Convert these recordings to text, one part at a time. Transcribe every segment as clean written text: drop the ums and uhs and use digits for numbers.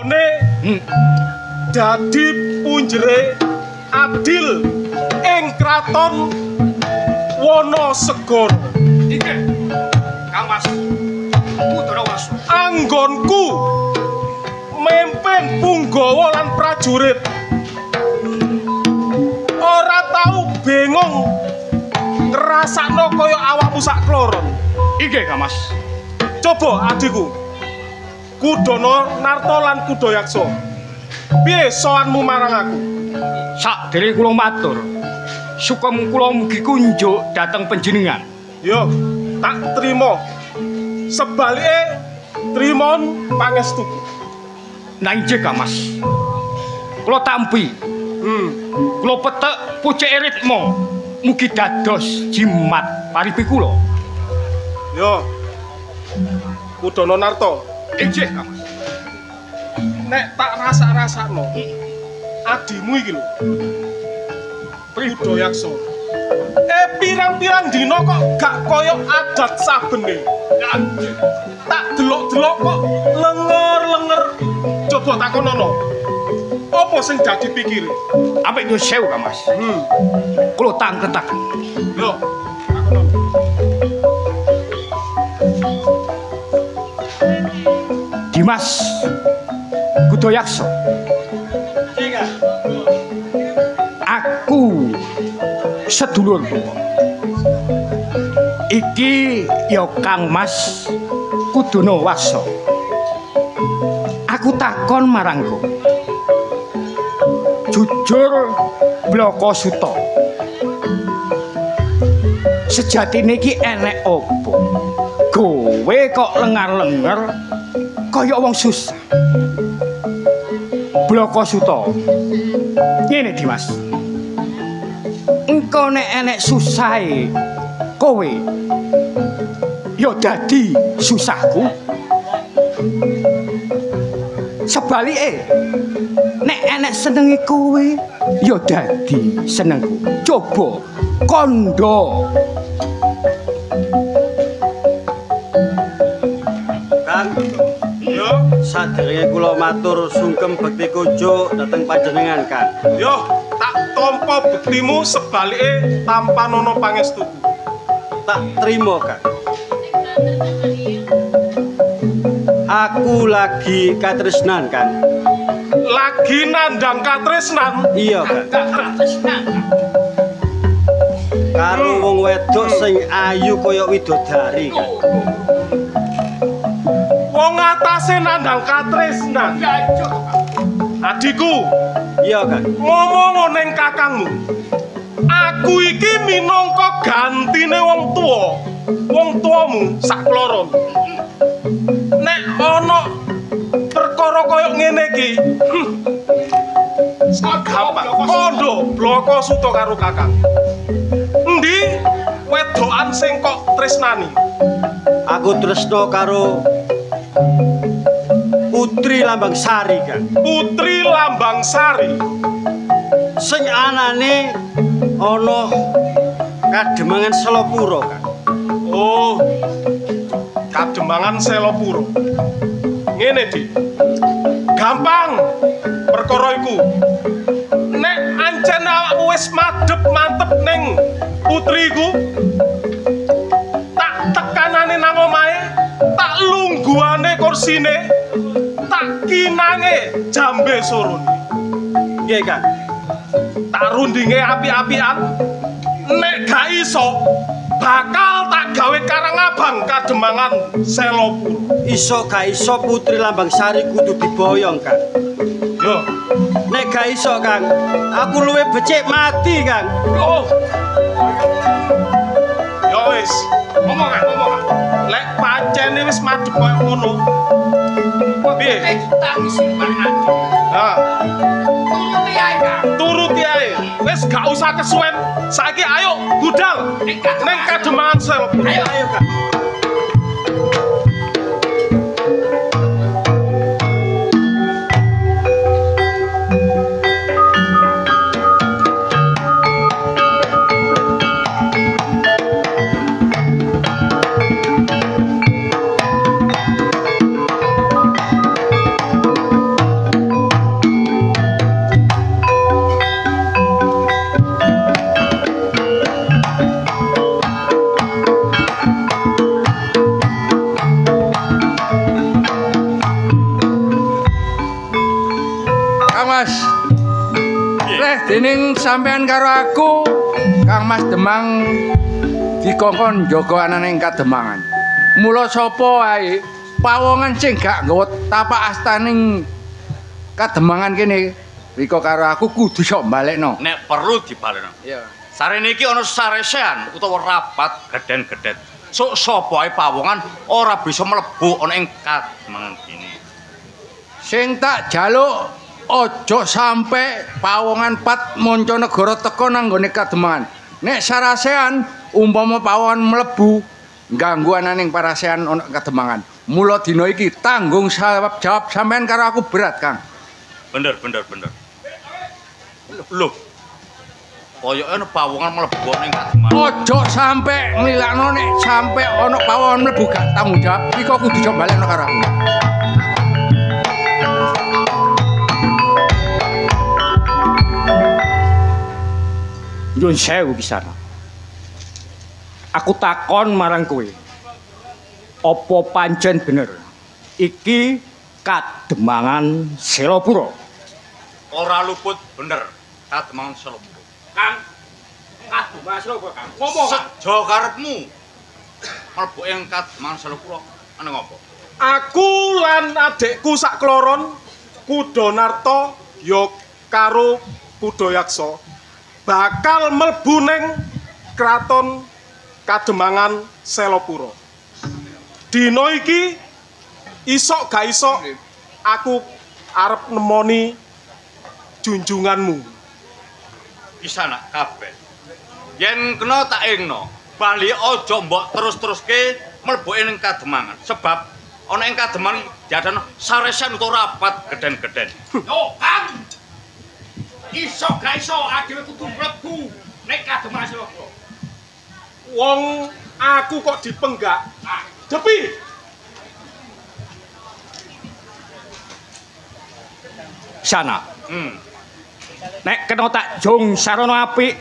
sabene dadi punjere adil ing kraton Wonosegoro. Iki Kang Mas Putra Waso. Anggonku memimpin punggawa lan prajurit ora tau bingung ngrasakno kaya awakmu sak kloron. Iki Kang Mas. Coba adikku Kudono Narto lan Kudayaksa. Piye sowanmu marang aku? Sakdere kula matur. Sukem kula mugi kunjuk dhateng panjenengan. Yo, tak trima. Sebalike trimon pangestuku. Nah injih Kang Mas. Kula tampi. Kula petek pucike ritma mugi dados jimat paripi kula. Yo. Kudono Narto. Injih Kang Mas. Nek tak rasa-rasakno. Adimu iki lho. Kudayaksa. Pirang-pirang dina kok gak koyo adat sabene. Tak delok-delok kok lenger-lenger. Coba takonono. Apa sing dadi pikire? Apik nyuwun sewu Kang Mas. Kula tangketaken. Yo, takonono. Dimas Kudayaksa. Aku sedulur iki ya Kang Mas Kudono Waso. Aku takon marangku. Jujur Bloko Suta. Sejatine iki enek opo? Kowe kok lengar-lenger kaya wong susah. Bloko Suta. Ngene Dimas. Engko nek enek susahe kowe ya dadi susahku. Sebalike nek enek senenge kowe ya dadi senengku. Coba kondo. Kang, Yo, sadherenge kula matur sungkem bekti kunjuk dhateng panjenengan, Kang. yo, tak tampa bektimu sebalike tanpa nono pangestuku. Tak trima, Kang. Aku lagi katresnan, Kang. Lagi nandang katresnan. Iya, Kang. Karo wong wedok sing ayu kaya widodari, Kang. Wong atase nandang katresnan. Adikku, Iya, Kang. ngomong ning kakangmu. Aku iki minangka gantine wong tuwa. Wong tuamu sak kloron. Nek ana perkara kaya ngene iki, gampang. Kondo Bloko Suta karo kakang. Endi wedokan sing kok tresnani? Aku tresno karo Putri Lambang Sari, Kang. Putri Lambang Sari. Sing anane ana Kademangan Selopuro, Kang. Oh, Kademangan Selopuro. Ngene, Dik. Gampang perkara iku. Nek ancen awakmu wis madhep mantep ning putriku, tak tekanane nang omahe, tak lungguhane kursine, tak kinange jambe surun. Nggih, Kang. Tak rundinge api-apian. Nek gak iso, bakal tak gawe Karangabang Kademangan Selopuro. Iso gak iso Putri Lambang Sari kudu diboyong, Kang. Yo, Nek gak iso, Kang, aku luwih becik mati, Kang. oh. Yo wis, ngomong. Lek pancene wis madhep koyo ngono. Piye? Ha. Turuti ae. Wis gak usah kesuwen. Saiki ayo budal ning Kademangan Selopuro. Ayo, Kang. Kang Mas. Reh dening sampean karo aku, Kang Mas Demang dikongkon jaga ananing Kademangan. Mula sapa wae pawongan sing gak nggawa tapak astaning Kademangan kene rika karo aku kudu sok balekno. Nek perlu dibalekno. Iya. Sarene iki ana saresean utawa rapat geden-geden. Sok sapa ae pawongan ora bisa mlebu ana ing Kademangan kene. Sing tak jaluk aja sampe pawongan Pat Mancanegara teka nang gone Kademangan. Nek sarasean umpama pawongan mlebu ganggu ananing parasean ana Kademangan. Mula dina iki tanggung jawab sampean karo aku berat, Kang. Bener. Lho. Koyoke ana pawongan mlebu ning Kademangan. Aja sampe nglilakno nek sampe ana pawongan mlebu gak tanggung jawab. Iki kok kudu coba balekno karo aku. Nyun sewu Kisana. Aku takon marang kowe. Apa pancen bener iki Kademangan Selapura? Ora luput bener Kademangan Selapura. Kang, Kademangan Selapura, Kang. Ngomong sejo karepmu. Mlebu ing Kademangan Selapura ana ngopo? Aku lan adekku sak kloron Kudonarta ya karo Kudayaksa bakal mlebu ning kraton Kademangan Selapura. Dina iki isok gak isok aku arep nemoni junjunganmu. Kisana kabeh. Yen kena tak ingno, bali aja mbok terus-teruske mlebu ning Kademangan sebab ana ing Kademangan jadan saresan utawa rapat geden-geden. Yo, Kang. Iso gak iso adewe kudu mlebu ning Kademangan Selapura. Wong aku kok dipenggak. Depi. Sana. Nek kena tak jong sarana apik.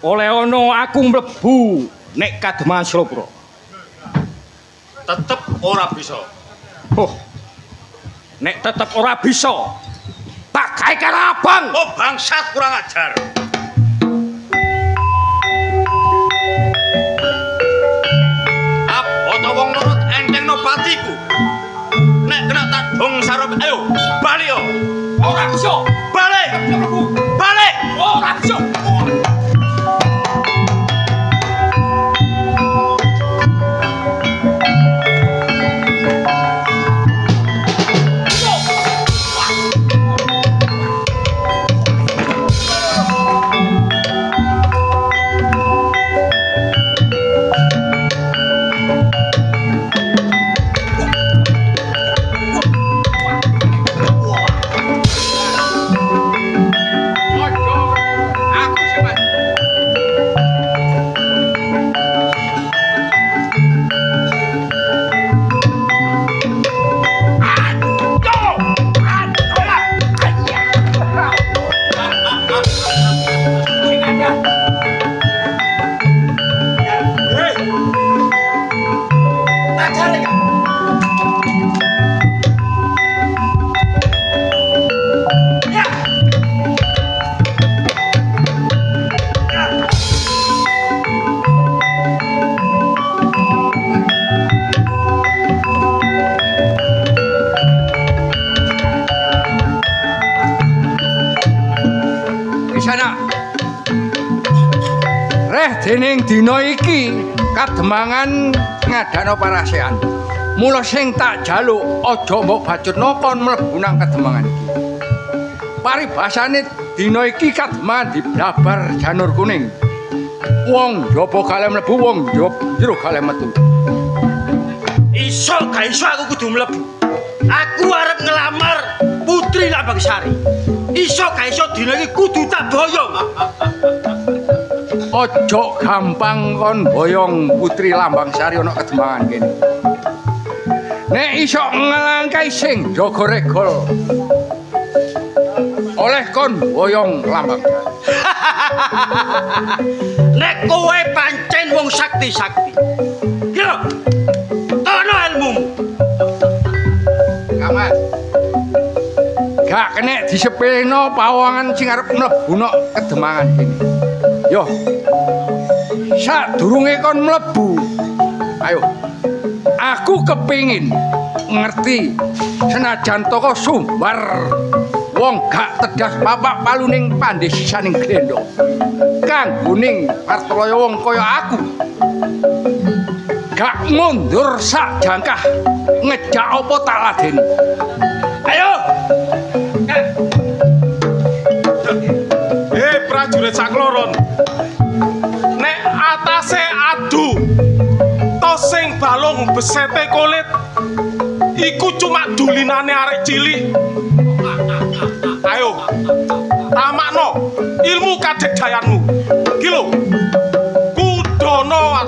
Oleh ono aku mlebu nek Kademangan Selapura. Tetep ora bisa. Oh. Nek tetep ora bisa. Tak gawe karo abang. Oh, bangsat kurang ajar. Wong nurut entengno patiku. Nek kena tak dong sarep ayo bali yo. Ora bisa. Balik. Balik. Ora bisa. Dening dina iki Kademangan ngadano parasean. Mula sing tak jaluk aja mbok bacutno kon mlebu nang Kademangan iki. Paribasane dina iki Kademangan diblabar janur kuning. Wong njaba kalih mlebu, wong njero kalih metu. Iso gak iso aku kudu mlebu. Aku arep ngelamar Putri Lambangsari. Iso gak iso dina iki kudu tak boyong. Ojo gampang kon boyong Putri Lambangsari ana Kademangan kene. Nek iso ngelangkai sing jaga regol. Oleh kon boyong Lambangsari. Nek kowe pancen wong sakti-sakti. Yo. Tono ilmumu. Kamas. gak kena disepeleno pawangan sing arep mlebu nok Kademangan kene. Yo. Sadurunge kon mlebu. Ayo. Aku kepingin ngerti senajan toko sumbar wong gak tedas papak paluning pandhesaning glendho. Kanggoning Partolaya wong kaya aku. Gak mundur sak jangkah ngejak apa tak ladeni. Ayo. Prajurit sakloron. Nek atase adu to sing balung besete kulit iku cuma dulinane arek cilik. Ayo. Tamakno ilmu kadegdayanmu. Iki lho. Kudono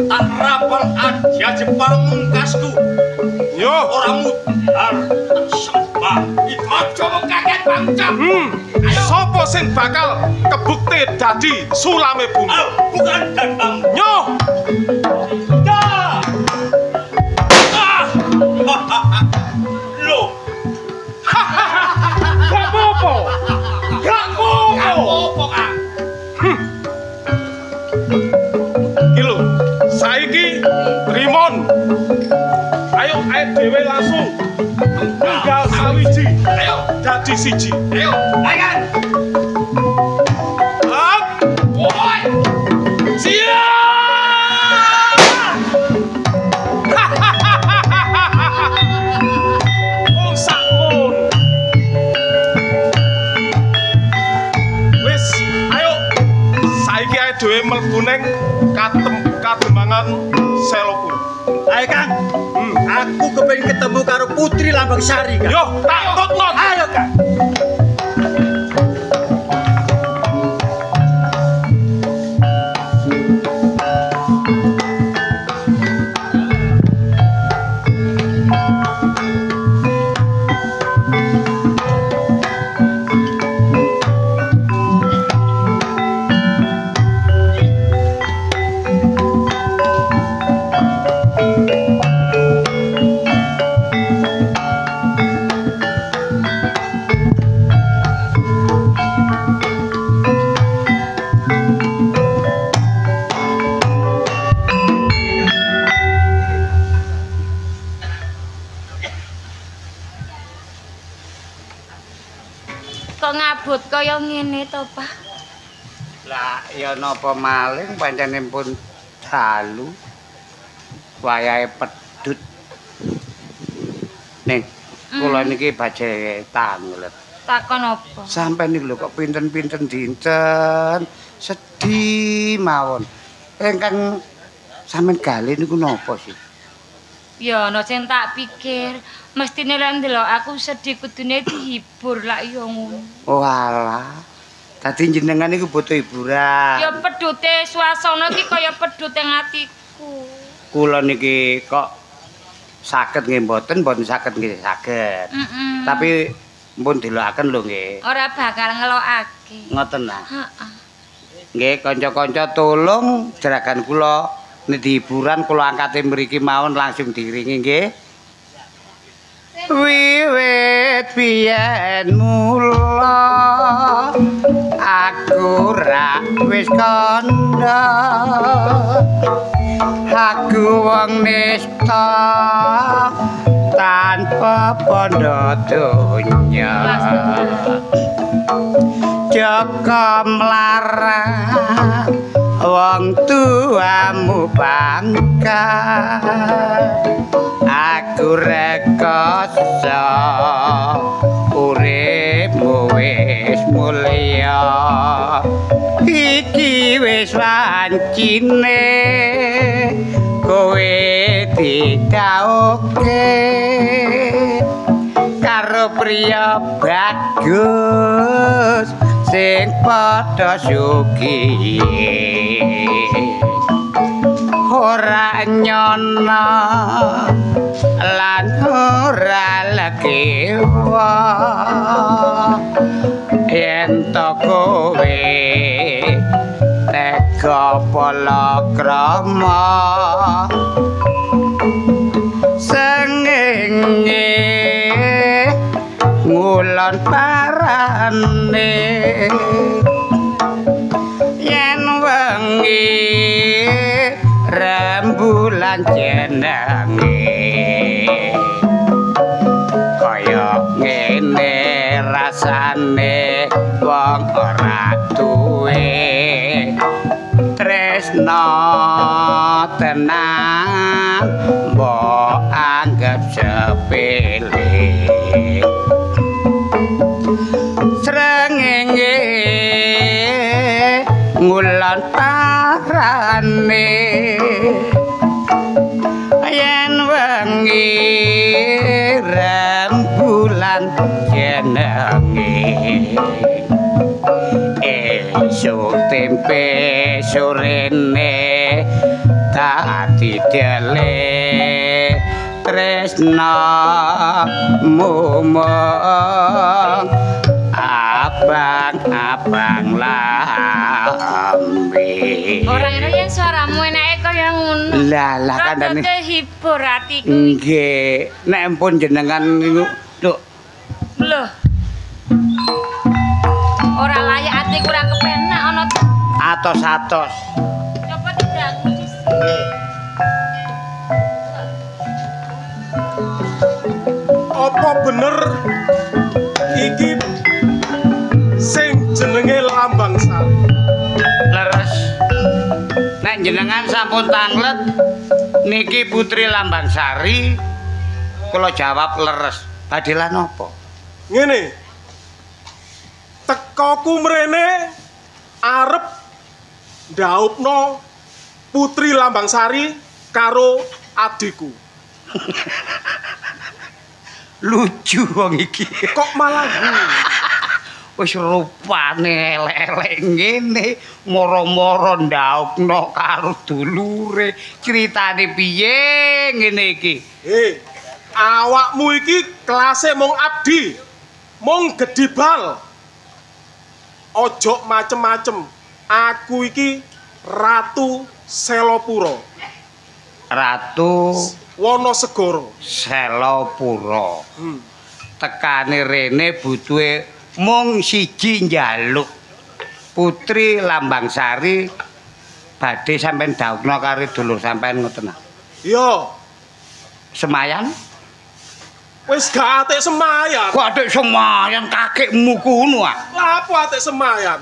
tak rapal aja Jepang mungkasku. Yo ora mudhar sembah aja kaget bangcap. Sopo sing bakal kebukti dadi sulame bumi? Bukan Dadang. Yo Loh, gak apa-apa. Gak apa-apa. Iki lho, saiki Rimon. Ayo dhewe langsung tinggal sawiji. Ayo dadi siji. Ayo, ayan. Up. Woi. Siap. Oh, sakon. Wis, ayo. Saiki ae dhewe mlebu ning Kademangan Seloku. Ayo Kang. Aku kepengin ketemu karo Putri Lambangsari, Kang. Yo, tak tutno. Ayo, Kang. Kok ngabut kaya ngene to, Pak? Lah ya napa maling pancene pun dalu wayahe pedhut. Ning kula niki baje tanglet. Takon apa? Sampeyan niku lho kok pinten-pinten dinten sedih mawon. Engkang sampeyan gale niku napa sih? Ya ana sing tak pikir, mestine lek ndelok aku sedih kudune dihibur lak ya ngono. Oh alah. Dadi jenengan niku butuh hiburan. Ya pedhute swasana iki kaya pedhut ing atiku. Kula niki kok saged nggih mboten saged nggih saged. Tapi mpun delokaken lho nggih. Ora bakal ngelokake. Ngoten nah. Heeh. Nggih kanca-kanca tolong jeragan kula nedhi hiburan kula angkate mriki mawon langsung diiringi nggih. Wiwit biyen mula aku ra wis kandha aku wong nista tanpa pondo donya Jaka mlarang wong tuamu bangka aku rekoso uripmu wis mulya iki wis wancine kowe didhauke karo priya bagus sing padha sugih ora nyono lan ora lekewa yen to kowe tega palakrama senging ngulon parane yen wengi rembulan jenenge kaya ngene rasane wong ora duwe tresno tenan mbok anggap sepele srengenge ngulon parane yen wengi rembulan jenenge esuk tempe sorene dadi dele tresna mumong abang lambe ora yang suaramu enake kaya ngono lah kandhane hibur atiku nggih nek ampun jenengan niku lho ora layak atiku ora kepenak ana atos-atos coba tidak aku apa bener iki sing jenenge Lambang Sari leres nek jenengan sampun tanglet niki Putri Lambang Sari kula jawab leres badhe lan napa ngene tekoku mrene arep ndaupno Putri Lambang Sari karo adikku lucu wong iki kok malah wis rupane elek-elek ngene moro-moro ndaukno karo dulure critane piye ngene iki awakmu iki kelase mung abdi mung gedibal ojo macem-macem aku iki Ratu Selopuro Ratu Wonosegoro Selopuro tekane rene butuhe mung siji njaluk Putri Lambang Sari badhe sampean dhaukna karo dulur sampean ngoten. Iya. Semayan? Wis gak atik semayan. Kok atik semayan kakekmu kuno ah. Lah apa atik semayan?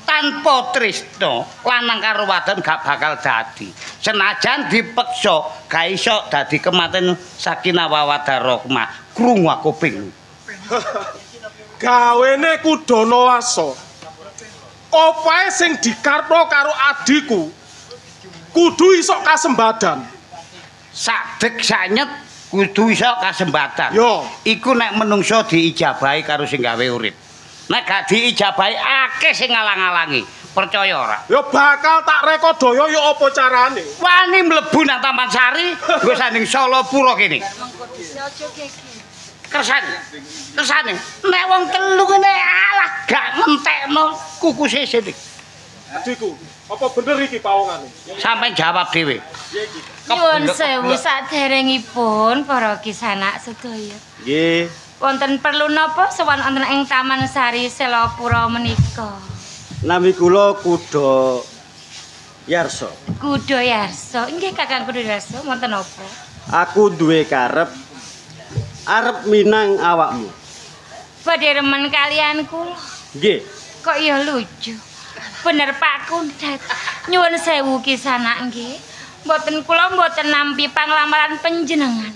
Tanpa tresno lanang karo wadon gak bakal dadi. Senajan dipeksa gak iso dadi kematen sakinah mawaddah rahmah. Krungu aku kuping. Gawene Kudana Wasa. Opae sing dikarepno karo adiku kudu iso kasembadan. Sadek sanyet kudu iso kasembadan. Yo, iku nek menungso diijabahi karo sing gawe urip. Nek gak diijabahi akeh sing ngalang-alangi. Percaya ora? Ya bakal tak rekodaya ya apa carane. Wani mlebu nang Taman Sari, nggo sanding Selopuro kene. Kersane. Nek wong telu kene alah gak ngentekno kukuse sithik. Adiku, apa bener iki pawongane? Sampai jawab dhewe. Nyuwun sewu saderengipun para kisanak sedaya. Nggih. Wonten perlu napa sowan wonten ing Taman Sari Selopuro menika? Nami kula Kuda Yarsa. Kuda Yarsa. Nggih Kakang Kuda Yarsa, wonten apa? Aku duwe karep arep minang awakmu. Badhe remen kalian kula. Nggih. Kok ya lucu. Bener Pak Kundat. Nyuwun sewu kisanak nggih. Mboten kula mboten nampi panglamaran panjenengan.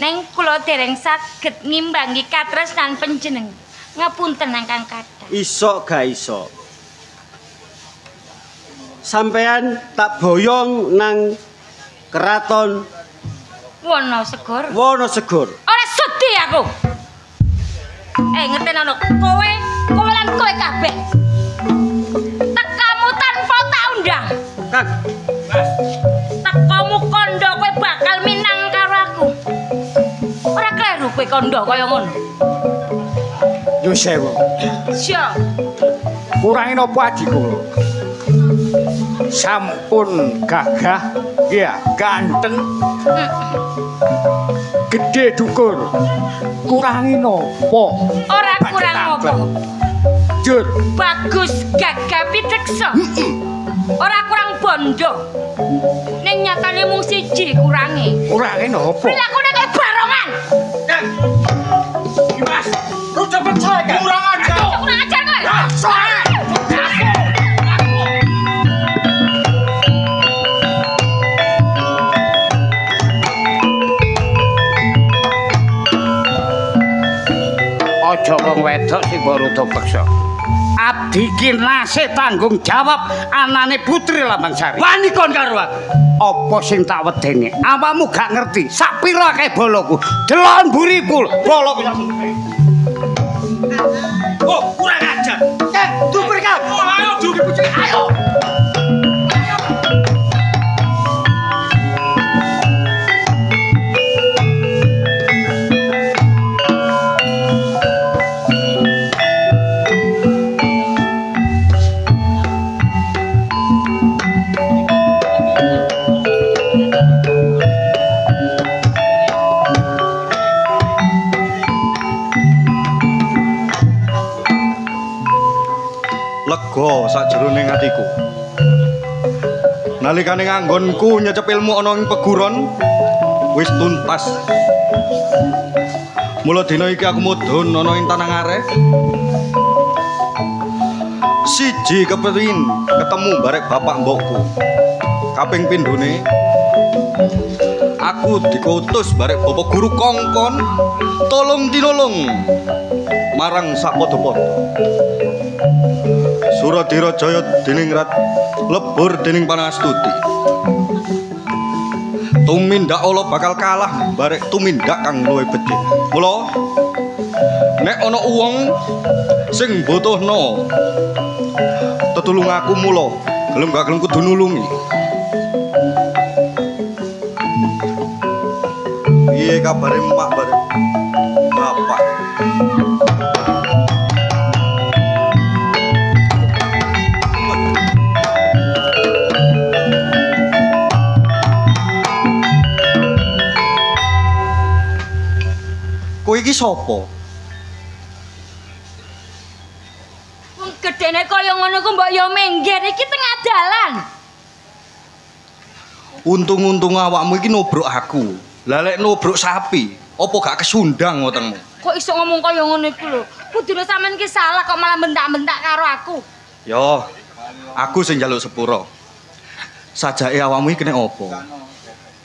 Neng kula dereng saged ngimbangi katresnan panjenengan. Ngapunten Kakang Kathah. Iso gak iso. Sampean tak boyong nang keraton Wonosegoro. Ora sedih aku. Ngertenono kowe lan kowe kabeh. Tekamu tanpa tak undang. Kang. Tekamu kondo kowe bakal minang karo aku. Ora kleru kowe kondo kaya ngono. Yo sewu. Sya. Kurangi napa adiku? Sampun gagah, ya ganteng. gedhe dukur. Kurangi napa? Ora kurang apa. Jur. Bagus gagah piteksa. Ora kurang bondo. Ning nyatane mung siji kurangi. Kurangi napa? Pilakune kaya barongan. Mas, rujuk percaya kan? Kurang ajar. Kurang ajar kowe. Aja wong wedok sing barudo peksa. Abdi ki nasih tanggung jawab anane Putri Lambangsari. Wani kon karo aku. Apa sing tak wedeni? Awakmu gak ngerti. Sapira kae boloku. Delon buriku. Boloku. Oh, kurang ajar. Duper kau. Ayo dipuji. Ayo. Lega sakjroning atiku. Nalikane nganggonku nyecep ilmu ana ing peguron wis tuntas. Mula dina iki aku mudhun ana ing tanah areh. Siji kepengin ketemu barek bapak mbokku. Kaping pindhone aku dikutus barek bapak guru kongkon tolong tinolong marang sapada-pada. Suradira Jaya Diningrat lebur dening Panastuti. Tumindak Allah bakal kalah barek tumindak kang luwih becik. Mula nek ana wong sing butuhno tetulung aku mula gelem gak gelem kudu nulungi. Piye kabare mak barek bapak? Kowe iki sapa? Wong gedene kaya ngono ku mbok yo minggir iki tengah dalan. Untung-untung awakmu iki nobrok aku. Lah lek nobrok sapi, apa gak kesundang wetengmu? Kok iso ngomong kaya ngono iku lho. Kudune sampean ki salah kok malah bentak-bentak karo aku. Yo, aku sing njaluk sepuro. Sajake awakmu iki kena apa?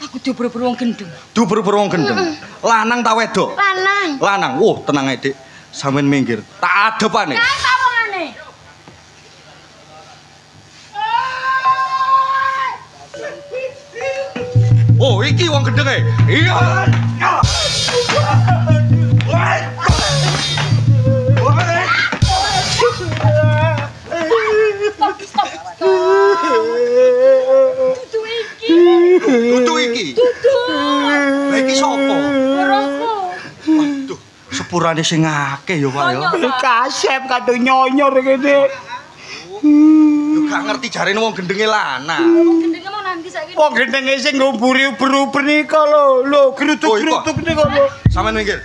Aku diburu-buru wong gendeng. Dubur-bur wong gendeng. Lanang ta wedok? Lanang. Lanang. Tenang ae, Dik. Sampeyan minggir. Tak adepane. Kae apa ngene? Oh, iki wong gendenge. Iya. Dudu iki. Lah iki sapa? Loroku. Waduh, sepurane sing akeh ya, Pak ya. Kasep kadung nyonyor kene. Yo gak ngerti jarene wong gendenge lanang. Wong gendenge mau nanti saiki. Wong gendenge sing ngumburi uber-uber nika lho. Lho, gerutuk-gerutuk nika lho. Sampeyan minggir.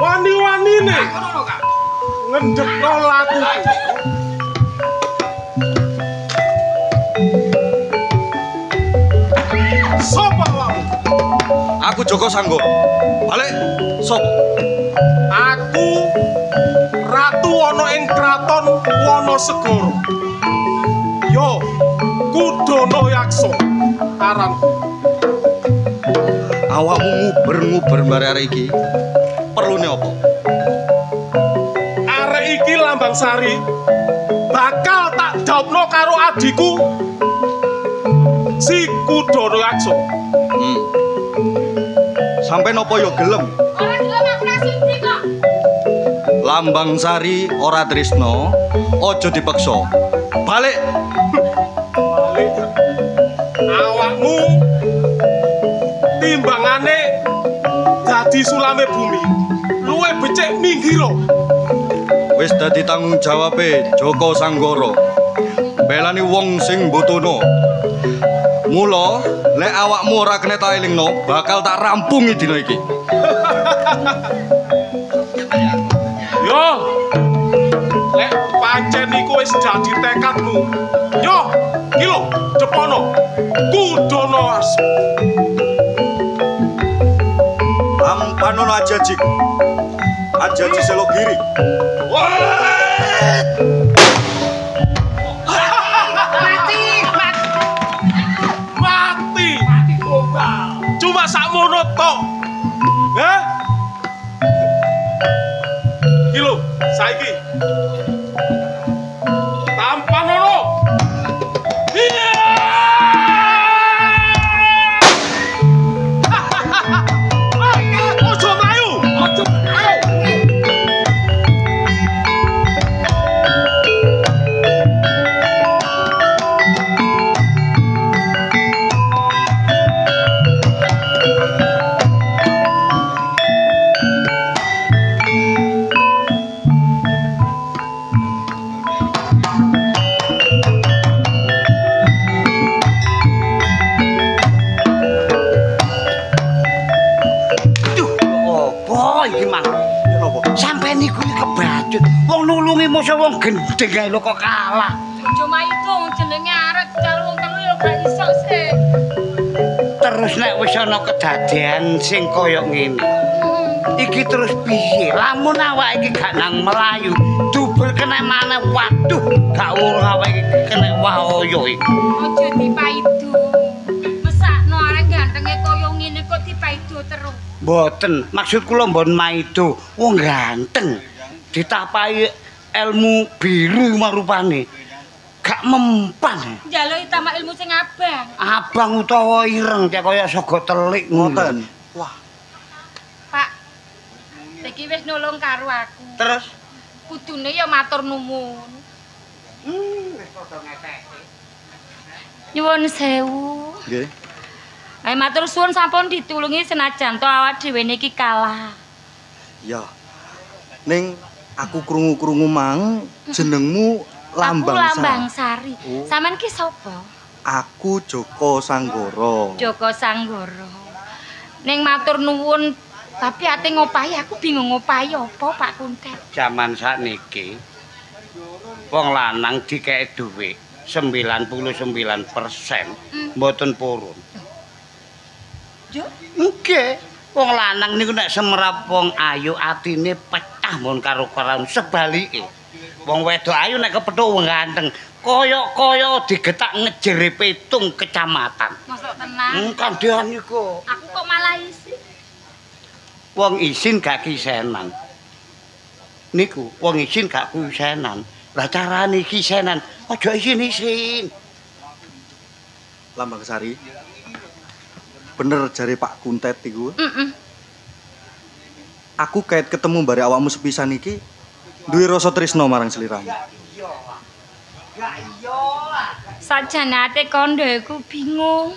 Wani-wanine ngendhekno lakuku. Sopo awakmu? Aku Joko Sanggo. Balik. Sopo? Aku ratu ana ing kraton Wonosegoro. Yo, Kudono Yakso. Aranku. Awakmu nguber-nguber bare iki. Perlune apa? Arek iki Lambangsari bakal tak jawabno karo adiku si Kudono Yakso. Sampai nopo yo gelem? Ora gelem aku nasudi kok. Lambangsari ora tresno, aja dipaksa. Balik. Awakmu timbangane dadi sulame bumi. luwih becik minggiro. Wis dadi tanggung jawabe Joko Sanggara. Belani wong sing mbutuhno. Mula lek awakmu ora kena tak elingno, bakal tak rampungi dina iki. Yo. Lek pancen iku wis dadi tekadmu. Yo, iki lho, Jepono. Kudono asem. Ampanono Ajaji. Ajaji Selogiri. Mati kobal. Cuma sakmono tok. Hah? Iki lho, saiki. Tampanono. Iya. Ojo mlayu. Ojo mlayu. Masa wong gendeng ae lho kok kalah. Aja maido jenenge arek karo wong telu ya gak iso sih. Terus nek wis ana kedadean sing kaya ngene. Iki terus piye? Lamun awake iki gak nang melayu, dubel kena maneh. Waduh, gak urung awake iki kena wahaya iki. Aja dipaido. Mesakno arek gantenge kaya ngene kok dipaido terus. Mboten, maksud kula mbon maido, wong ganteng. Ditapahi ilmu biru marupane gak mempan. Njaluk tamak ilmu sing abang. Abang utawa ireng cek kaya sogo telik ngoten. Wah. Pak. Iki wis nulung karo aku. Terus kudune ya matur nuwun. Wis padha ngeteki. Nyuwun sewu. Nggih. Ayo matur suwun sampun ditulungi senajan to awak dhewe niki kalah. Ya. Ning aku krungu-krungu mang jenengmu Lambang Sari. Aku Lambang Sari. Oh. Sampeyan ki sapa? Aku Joko Sanggara. Joko Sanggara. Ning matur nuwun tapi ate ngopahi aku bingung ngopahi apa Pak Kuntet. Zaman sakniki wong lanang dikek dhuwit 99% mboten purun. Yo, Nggih, wong lanang niku nek semerap wong ayu atine pecah mon karo karan sebalike. Wong wedok ayu nek kepethuk wong ganteng, kaya-kaya digetak ngejere pitung kecamatan. mosok tenan. Kandhean niku. Aku kok malah isi. Wong isin gak kisenan. Niku wong isin gak kisenan. Lah carane kisenan aja isin-isin. Lambang Sari. Bener jare Pak Kuntet iku. Aku kait ketemu bare awakmu sepisan iki duwe rasa tresno marang sliramu. Sajane ate kondo iku bingung.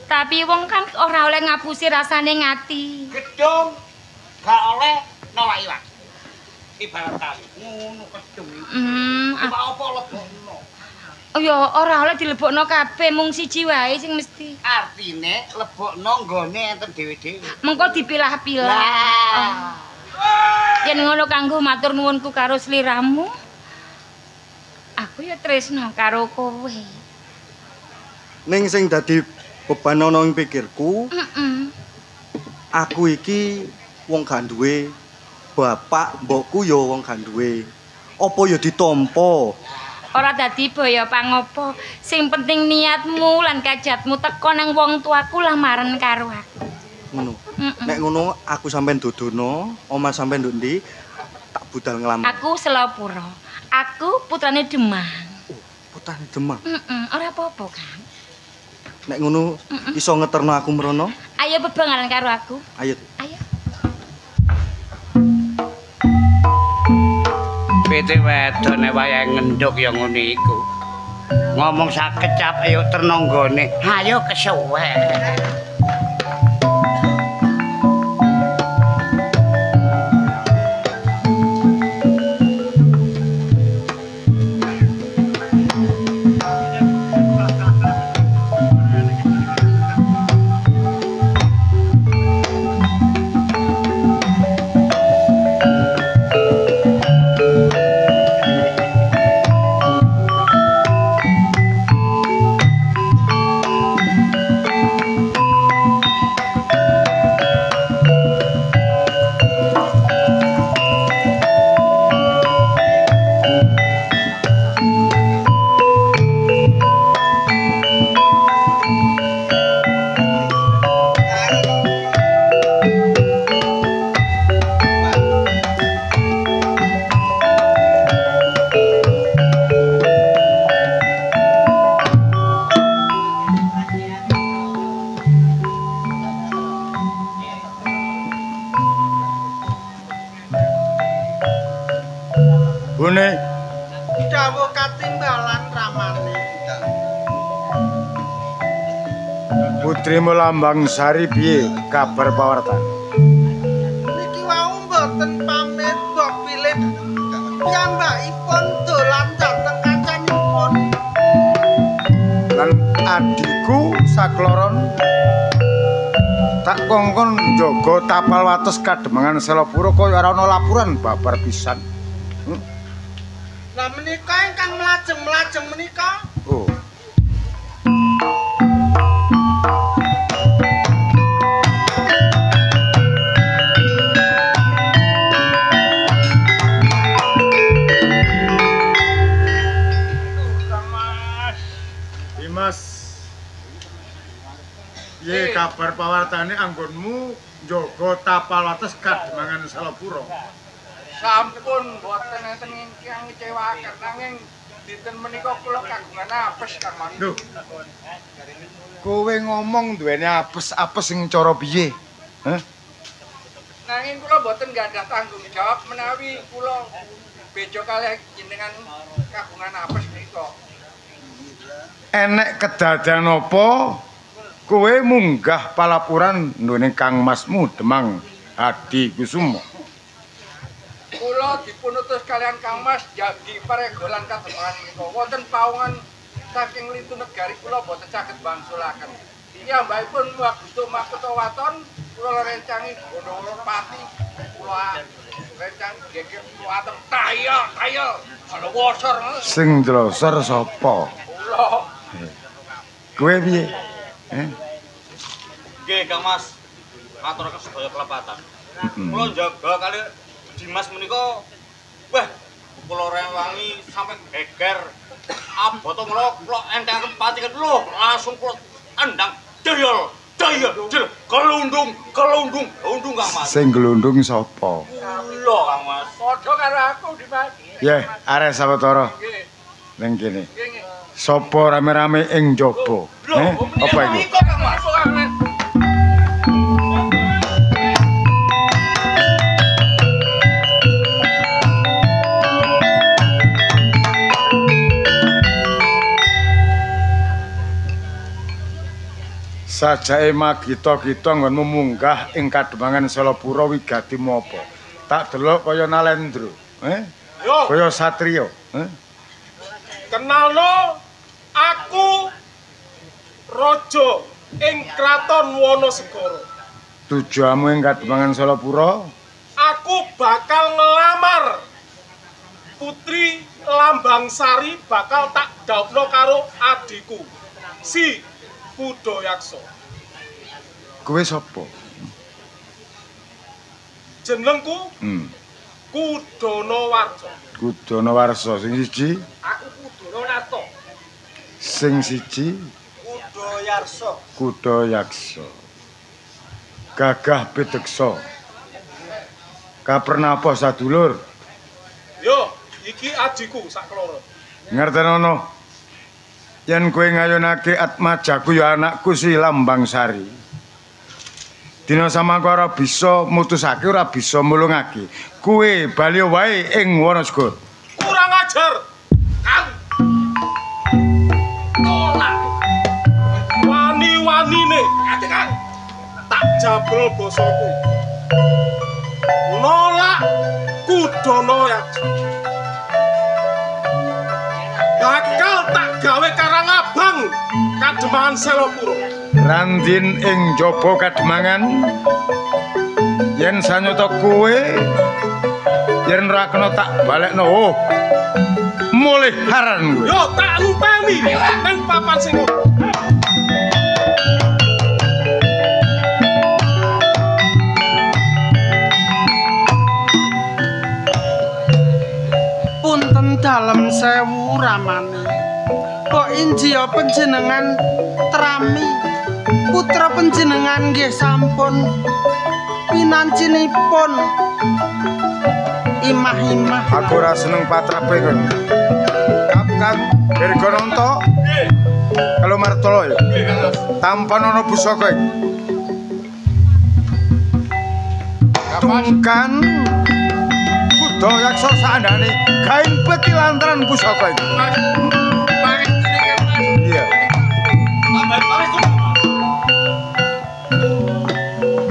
Tapi wong kan ora oleh ngapusi rasane ngati. Gedung gak oleh nolak iwak. Ibarat kali ngono gedung. Iwak apa lebokno? Oh ya ora oleh dilebokno kabeh mung siji wae sing mesti. Artine lebokno nggone enten dhewe-dhewe. Mengko dipilah-pilah. Yen ngono kanggo matur nuwunku karo sliramu. Aku ya tresno karo kowe. Ning sing dadi beban ana ing pikirku, aku iki wong gak duwe bapak, mbokku ya wong gak duwe. Apa ya ditampa? Ora dadi boyo pangopo. Sing penting niatmu lan kajatmu teko nang wong tuaku lamaran karo aku. Ngono. Nek ngono aku sampean dodono, omah sampean nduk ndi? Tak budal nglamar. Aku Selopuro. Aku putrane Demang. Oh, putrane Demang. Ora apa-apa, Kang. Nek ngono iso ngeterno aku mrono? Ayo bebangan karo aku. Ayo. Ayo. Pitik wedone wayahe ngenduk ya ngono iku. Ngomong sakecap ayo terno nggone. Ayo kesuwen. Bune dawuh katimbalan ramane. putrimu Lambang Sari piye kabar pawartan? Niki wau mboten pamit Mbok Philip. Piyambakipun dolan dhateng kancanipun. Lan adikku sakloron tak kongkon njaga tapal wates Kademangan Selapura kaya ora ana laporan babar pisan. Lah menika ingkang mlajeng-mlajeng menika. Oh. Dimas. Piye kabar pawartane anggonmu njaga tapal wates Kademangan Selapura? Sampun boten enten ingkang ngecewaken nanging dinten menika kula kagungan apes Kang Mas. Lho. Kowe ngomong duweni apes-apes sing cara piye? Hah? Nanging kula boten nggadah tanggung jawab menawi kula bejo kalih jenengan kagungan apes menika. Enek kedadian apa kowe munggah palapuran nduwene Kang Masmu Demang Hadi Kusumo? Kula dipunutus kalian Kang Mas jagi paregolan Kademangan menika. Wonten pawongan saking Lintu Negari kula boten saged bangsulaken. Piyambakipun Wagustu Makutha Waton kula rencangi Gondoworo Pati. Kula rencangi geger waten tayel. Ana wosor. Sing dlosor sapa? Kula. Kowe piye? Nggih, Kang Mas. Maturaken sedaya kelepatan. Kula njaga kali Dimas menika wah kula rewangi sampe geger. Aboto kula entengaken pati lho, langsung kula endang dayol. Kelundung Kang Mas. Sing glundung sapa? Kula Kang Mas. Padha karo aku Dimas. Yeh, arek sawetara. Nggih. Ning kene. Nggih. Sapa rame-rame ing njaba? Apa iku? Kang Mas. Sajake magita-gita nggonmu munggah ing Kademangan Selapura wigati apa? Tak delok kaya Nalendra, Yo, kaya satriya, kenalno aku raja ing kraton Wonosegara. Tujuanmu ing Kademangan Selapura? Aku bakal ngelamar Putri Lambang Sari bakal tak dhawuhno karo adikku. Si Kudayaksa. Kowe sapa? Jenengku Kudanawarsa. Kudanawarsa sing siji, Aku Kudananata. sing siji Kudayaksa. Gagah Pideksa. Kapernapa sadulur? Yo, iki adikku sakloro. Ngertenono. Yen kowe ngayunake atmajaku ya anakku si Lambang Sari. Dina samangka ora bisa mutusake, ora bisa mulungake. Kowe bali wae ing Wonosegara. Kurang ajar. Kang. Tolak. Wani-wanine Kang. Tak jabel bosoku. Nolak Kudanayaksa. Bakal tak gawe karang abang Kademangan Selapura. Randin ing jaba Kademangan. Yen sanyata kowe yen ora kena tak balekno. Oh. Mulih haran kowe. Yo tak enteni nang papan sing Punten dalem sewu ramane. Kok injiya panjenengan trami. Putra panjenengan nggih sampun pinancinipun imah-imah. Aku ora seneng patrape kon. Kang Dirgononto. Nggih. Kalau Martolo ya. Tampan ana pusaka iki. Tungkan Sada yaksa sandane gaen peti lantaran pusaka iki. Iya.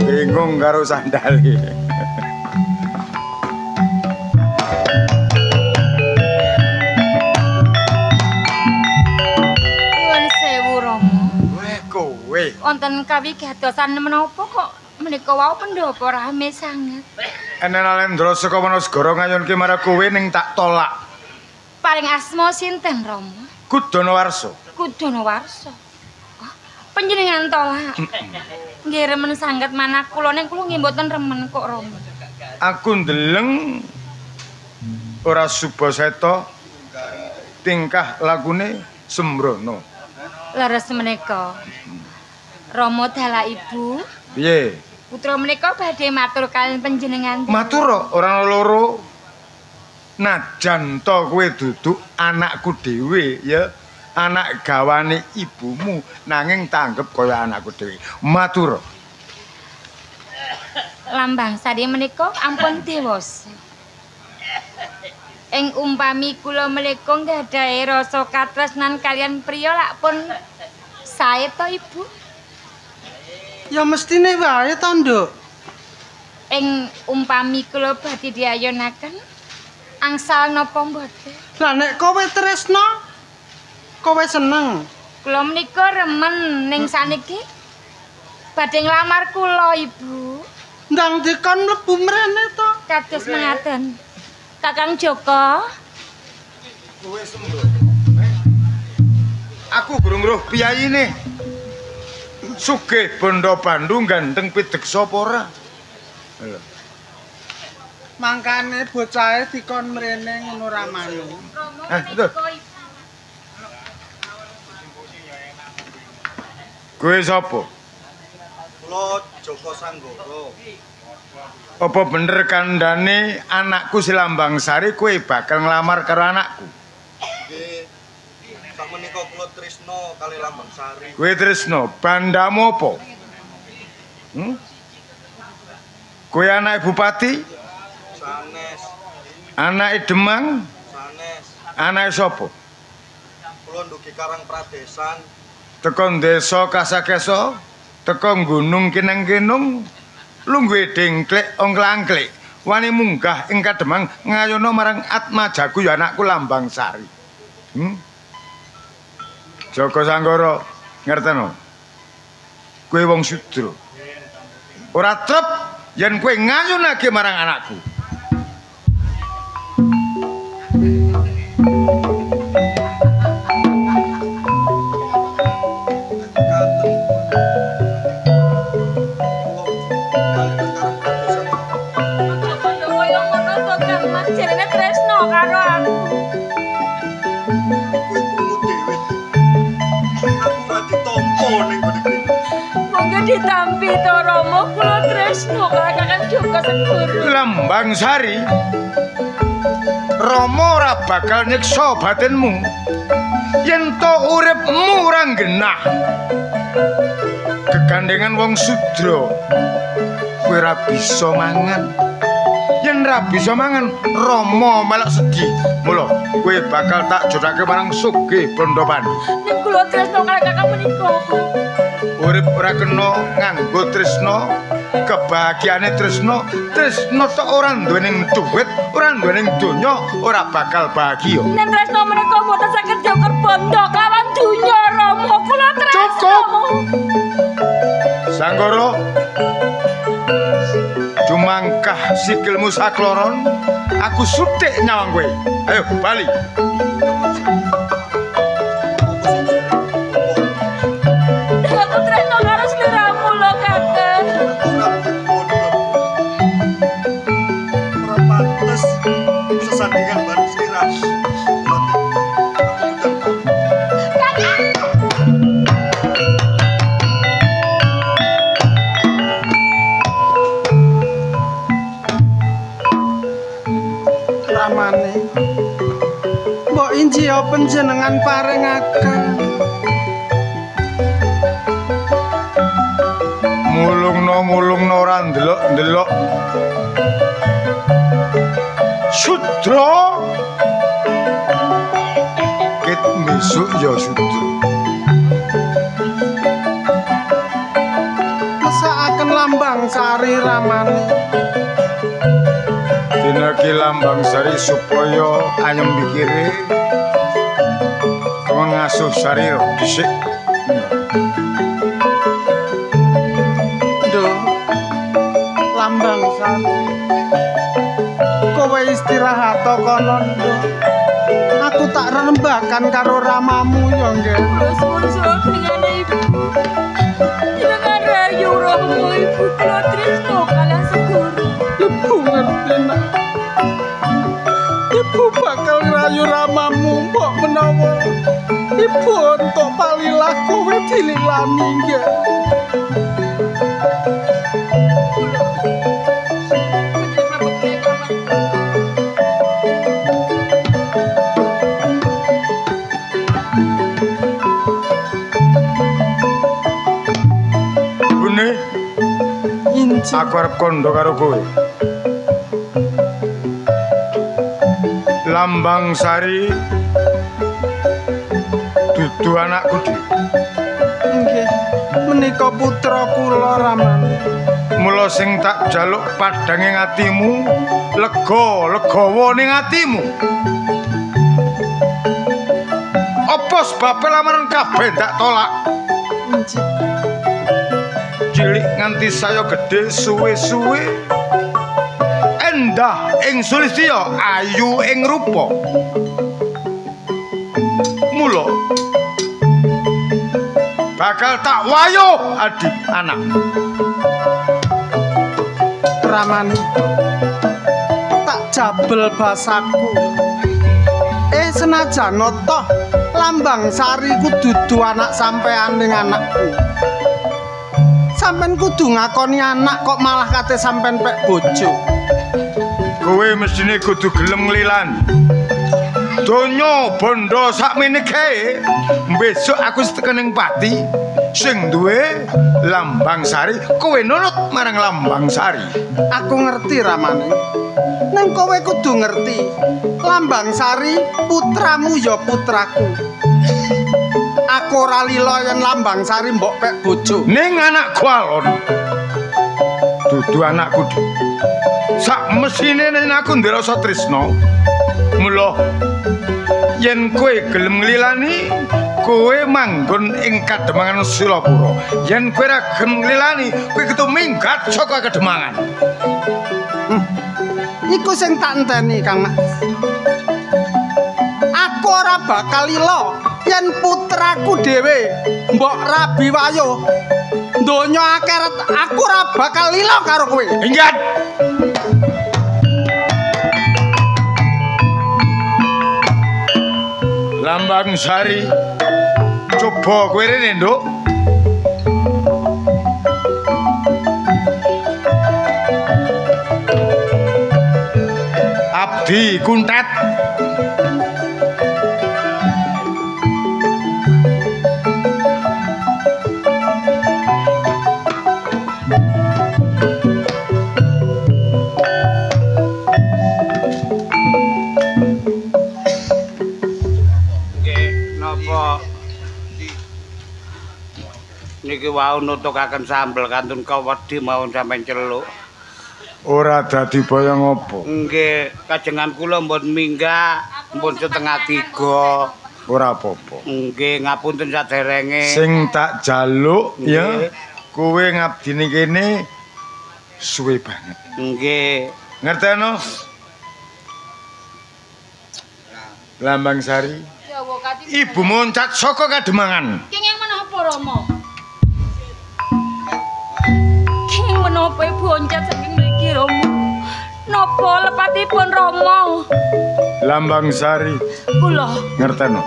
Bingung karo sandale. Wonten kawigadosan menapa kok menika wau pendhapa rame sanget. Enen Alendra saka Wanasegara ngayunke marang kowe ning tak tolak. Paring asma sinten Rama? Kudanawarsa. Kudanawarsa. Oh, panjenengan tolak. Nggih remen sanget manah kula ning kula nggih mboten remen kok Rama. Aku ndeleng ora subaseta tingkah lakune sembrono. Leres menika. Rama dalah ibu. Piye? Putra menika badhe matur kaliyan panjenengan. Matur ora loro. Najan to kowe duduk anakku dhewe ya. Anak gawane ibumu nanging tanggep kaya anakku dhewe. Matur. Lambang sari menika ampun dewasa. Ing umpami kula menika nggadahi rasa katresnan kaliyan priya lak pun sae to Ibu. Ya mestine wae to, Nduk. Ing umpami kula badhe diayonaken angsal napa mboten? Lah nek kowe tresna, kowe seneng. Kula menika remen ning saniki badhe nglamar kula, Ibu. Ndang dikon mlebu mrene to. Kados mengaten. Kakang Joko. Kowe sembrono. Aku burung roh piyayine. Sugih bondo Bandung ganteng pideksa apa ora? Lho. Mangkane bocahe dikon mrene ngono ramane. Itu. Kowe sapa? Kula Joko Sanggara. Apa bener kandhane anakku si Lambang Sari kowe bakal nglamar karo anakku? Nggih. Sakmenika kula tresna kali Lambang Sari. Kowe tresna, bandamu apa? Kowe anak bupati? Sanes. Anake Demang? Sanes. Anake sapa? Kula ndugi Karang Pradesan. Teko desa Kasakesa, teko gunung Kineng-kinung, lungguhe dengklek ongklangklik, wani munggah ing Kademang ngayono marang Atmajagu ya anakku Lambang Sari. Joko Sanggara, ngerteno? Kowe wong sudra. Ora trep yen kowe ngayunake marang anakku. Ditampi to Rama kula tresna karo Kakang Joko Segoro. Lambang Sari, Rama ora bakal nyiksa batinmu yen to uripmu ora genah. Kegandengan wong sudra kowe ora bisa mangan. Yen ora bisa mangan, Rama malah sedih. Mula kowe bakal tak jodhake marang Sugih Bondo Bandung. Nek kula tresna karo Kakang menika. Urip ora kena nganggo tresna, kebahagiaane tresna, tresna tok ora nduwening dhuwit, ora nduwening donya, ora bakal bahagia. Nek tresna menika mboten saged njoker bondo kelawan donya Rama, kula tresna. Cukup. Sanggara, jumangkah sikilmu sakloron, aku sutik nyawang kowe. Ayo bali. Sesandingan bareng sirah. Ramane. Mbok injiya panjenengan paringaken. Mulungno ora ndelok-ndelok. Sudra. Kit besok ya Sudra. Mesakaken Lambang Sari ramane. Dina ki Lambang Sari supaya ayem pikire. Kon ngasuh Sari dhisik. Lambang Sari. Kowe istirahat kono, Nduk. Aku tak rembakan karo ramamu ya, nggih. Suwun-suwun dengane Ibu. Jenengan rayu Rama Ibu kula tresno kalah seguru. Ibu ngerti, Nak. Ibu bakal rayu ramamu mbok menawa Ibu untuk palilah kowe dililani, nggih. Aku arep kondo karo kowe. Lambang Sari dudu anakku dhewe. Nggih, menika putra kula Raman. Mula sing tak jaluk padange atimu, lega-legawa ning atimu. Apa sebabe lamaran kabeh tak tolak? Cilik nganti saya gede suwe-suwe endah ing sulistya ayu ing rupa mula bakal tak wayuh adik anak Ramani tak jabel basaku senajan toh Lambang Sari ku dudu anak sampean ning anakku. Sampeyan kudu ngakoni anak kok malah kate sampeyan pek bojo. Kowe mestine kudu gelem nglilan. Donya bondo sakmene kae. Besok aku tekan ning pati sing duwe Lambang Sari, kowe nurut marang Lambang Sari. Aku ngerti Ramane. Nang kowe kudu ngerti. Lambang Sari putramu ya putraku. Aku ora lila yen Lambang Sari mbok pek bojo. Ning anakku alon. Dudu anakku. Sak mesine nek aku nderasa tresna. Mula yen kowe gelem nglilani, kowe manggon ing Kademangan Silapura. Yen kowe ora gelem nglilani, kowe kudu minggat saka Kademangan. Iku sing tak enteni, Kang Mas. Aku ora bakal lila yen putraku dhewe mbok rabi wayuh. Donya akhirat aku ora bakal lila karo kowe. Minggat. Lambang Sari, coba kowe rene, Nduk. Abdi Kuntet. Niki wau nutukaken sambel kantun kawedi mawon sampeyan celuk. Ora dadi boyong apa? Nggih, kajengan kula mbon minggah, mbon setengah 3. Ora apa-apa. Nggih, ngapunten saderenge. Sing tak jaluk ya, kowe ngabdine kene suwe banget. Nggih. Ngerteno? Lambang Sari. Ya wa kati. Ibu muncat saka Kademangan. Kenging menapa Rama? Kenging menapa ibu oncat saking mriki Rama? Napa lepatipun Rama? Lambang Sari. Kula Ngerteno?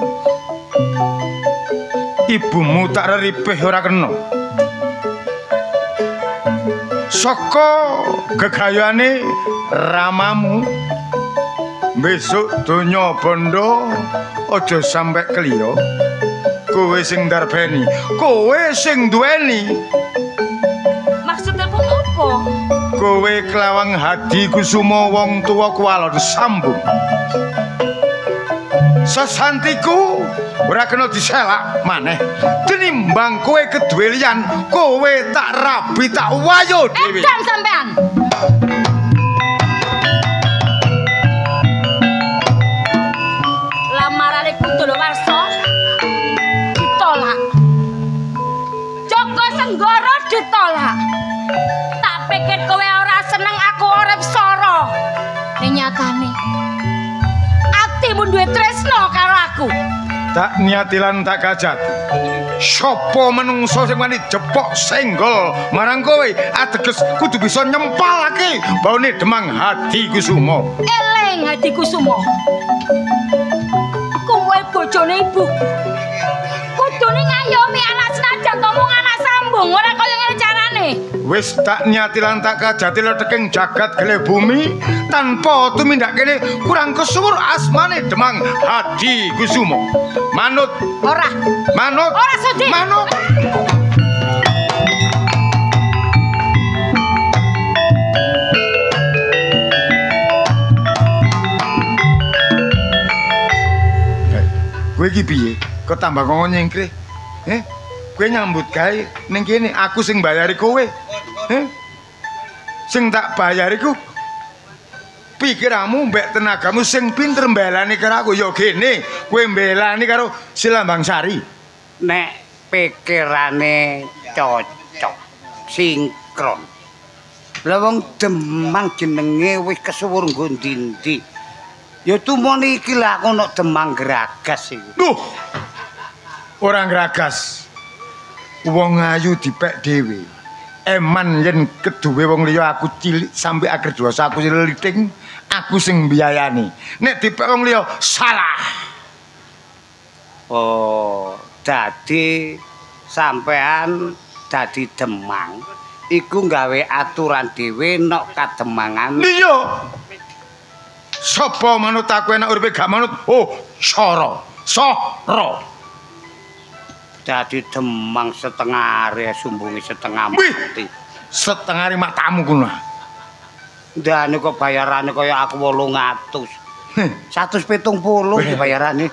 Ibumu tak reripih ora kena. Saka gegayane ramamu besok donya bondo aja sampe kliya. Kowe sing ndarbeni, kowe sing duweni. maksudipun apa? kowe kelawang Hadi Kusuma wong tuwa kuwalon sambung. Sesantiku ora kena diselak maneh. Tinimbang kowe keduwe liyan, kowe tak rabi tak wayo dhewe. Edan sampean. Lamarane Kudalawarsa ditolak. Joko Senggara ditolak. Tak pikir kowe ora seneng aku urip sara. Ning nyatane atimu duwe tresno karo aku. Tak niati lan tak kajati. Sopo menungso sing wani jepok senggol marang kowe ateges kudu bisa nyempalake baune Demang Hadi Kusuma. Eling Hadi Kusuma. Kowe bojone ibu. Kudune ngayomi anak senajan ngomong anak sambung ora kaya ngene carane. Wis tak niati lan tak kajati lo teking jagat gele bumi tanpa tumindak kene kurang kesuwur asmane Demang Hadi Kusuma. Manut. Ora. Manut. Ora sudi. Manut. Kowe iki piye? Kok tambah kok nyengkre? Kowe nyambut gawe ning kene aku sing bayari kowe. Sing tak bayar iku pikiramu mbek tenagamu sing pinter mbelani karo aku ya gene kowe mbelani karo si Lambang Sari. Nek pikirane cocok sinkron. Lah wong Demang jenenge wis kesuwur nggo ndi-ndi. Ya tumon iki lah aku nek Demang Gragas iki. Duh. Ora gragas. Wong ayu dipek dhewe. Eman yen keduwe wong liya aku cilik sampe akhir dosa aku liting, aku sing mbiayani. Nek dipek wong liya salah. Oh, dadi sampean dadi Demang iku gawe aturan dhewe nok kademangan. Iya. Sapa manut aku enak uripe gak manut? Oh, Sara. Sara. Dadi Demang setengah are sumbungi setengah mati. Setengah are matamu kuno. Ndane kok bayarane kaya aku 800. 170 dibayarane.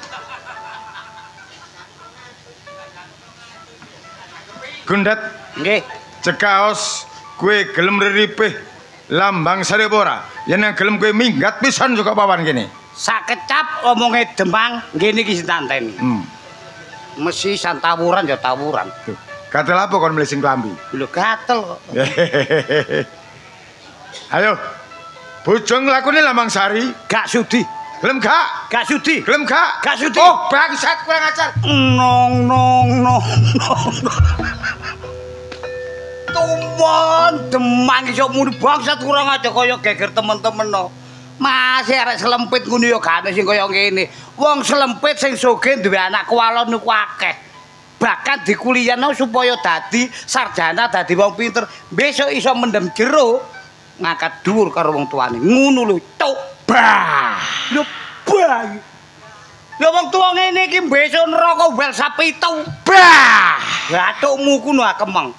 Gundat, nggih. Cekaos kowe gelem reripih Lambang Sari ora? Yen gelem kowe minggat pisan saka pawan kene. Sakecap omonge Demang ngene iki sintanteni. Mesti santawuran ya tawuran. Gatel apa kon mlesing klambi? Lho gatel kok. Ayo. Bojong lakune Lambang Sari, gak sudi. Gelem gak? Gak sudi. Gelem gak? Gak sudi. Oh, bangsat kurang ajar. Nong. Tuwon Demang iso muni bangsat kurang aja kaya geger temen-temen no. Masih arek selempit ngono ya gak sing kaya ngene. Wong selempit sing sugih duwe anak kuwalon niku akeh. Bahkan dikuliahno supaya dadi sarjana, dadi wong pinter, besok iso mendem jero ngangkat dhuwur karo wong tuane. Ngono lho, tok. Bah. Lho bah. Ya wong tuwa ngene iki besok neraka wel sapitu. Bah. Gatukmu kuwi akemeng.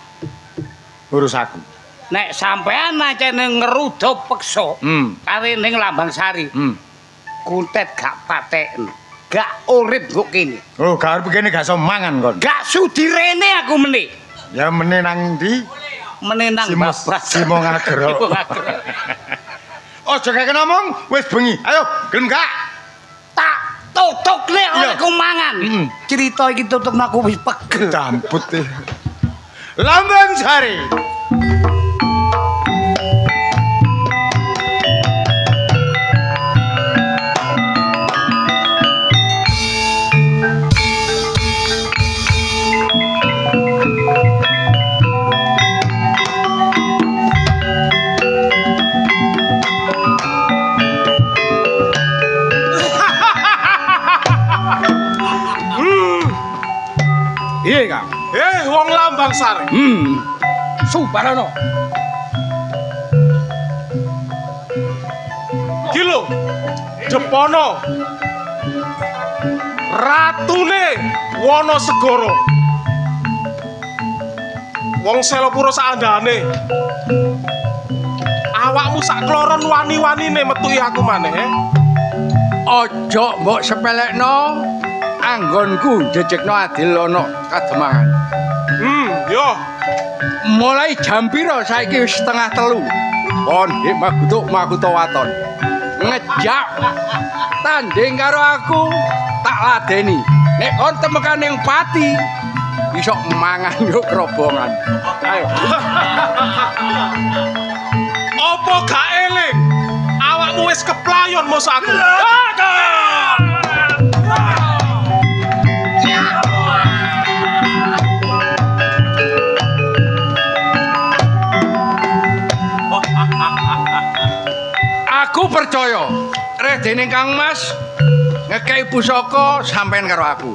Urus aku. Nek sampean nancene ngerudo peksa kare ning Lambang Sari. Kuntet gak pateken. Gak urip kok kene. Oh, gak urip kene gak iso mangan kon. Gak sudi rene aku meni. Ya meni nang ndi? Meni nang babras Simo ngagero. Ojo kek ngomong, wis bengi. Ayo, gelem gak? Tak tutukne olehku mangan. Cerita iki tutupno aku wis pegel. Damput e. Lambang Sari. Iya, Kang. Wong Lambang Sari. Subarana. Ki lho. Jepono. Ratune Wonosegoro. Wong Selopuro sakandhane. awakmu sak kloron wani-wanine metuki aku maneh. Aja mbok sepelekno. Anggonku jejekno adil ana kademangan. Yo. Mulai jam pira saiki wis 2:30. Kon nggih magutuk waton. Ngejak tanding karo aku tak ladeni. Nek kon temekan ning pati iso mangan yo kerobongan. Ayo. Apa gak eling? Awakmu wis keplayon mos aku. Aku percaya reh dening Kang Mas ngekei pusaka sampean karo aku.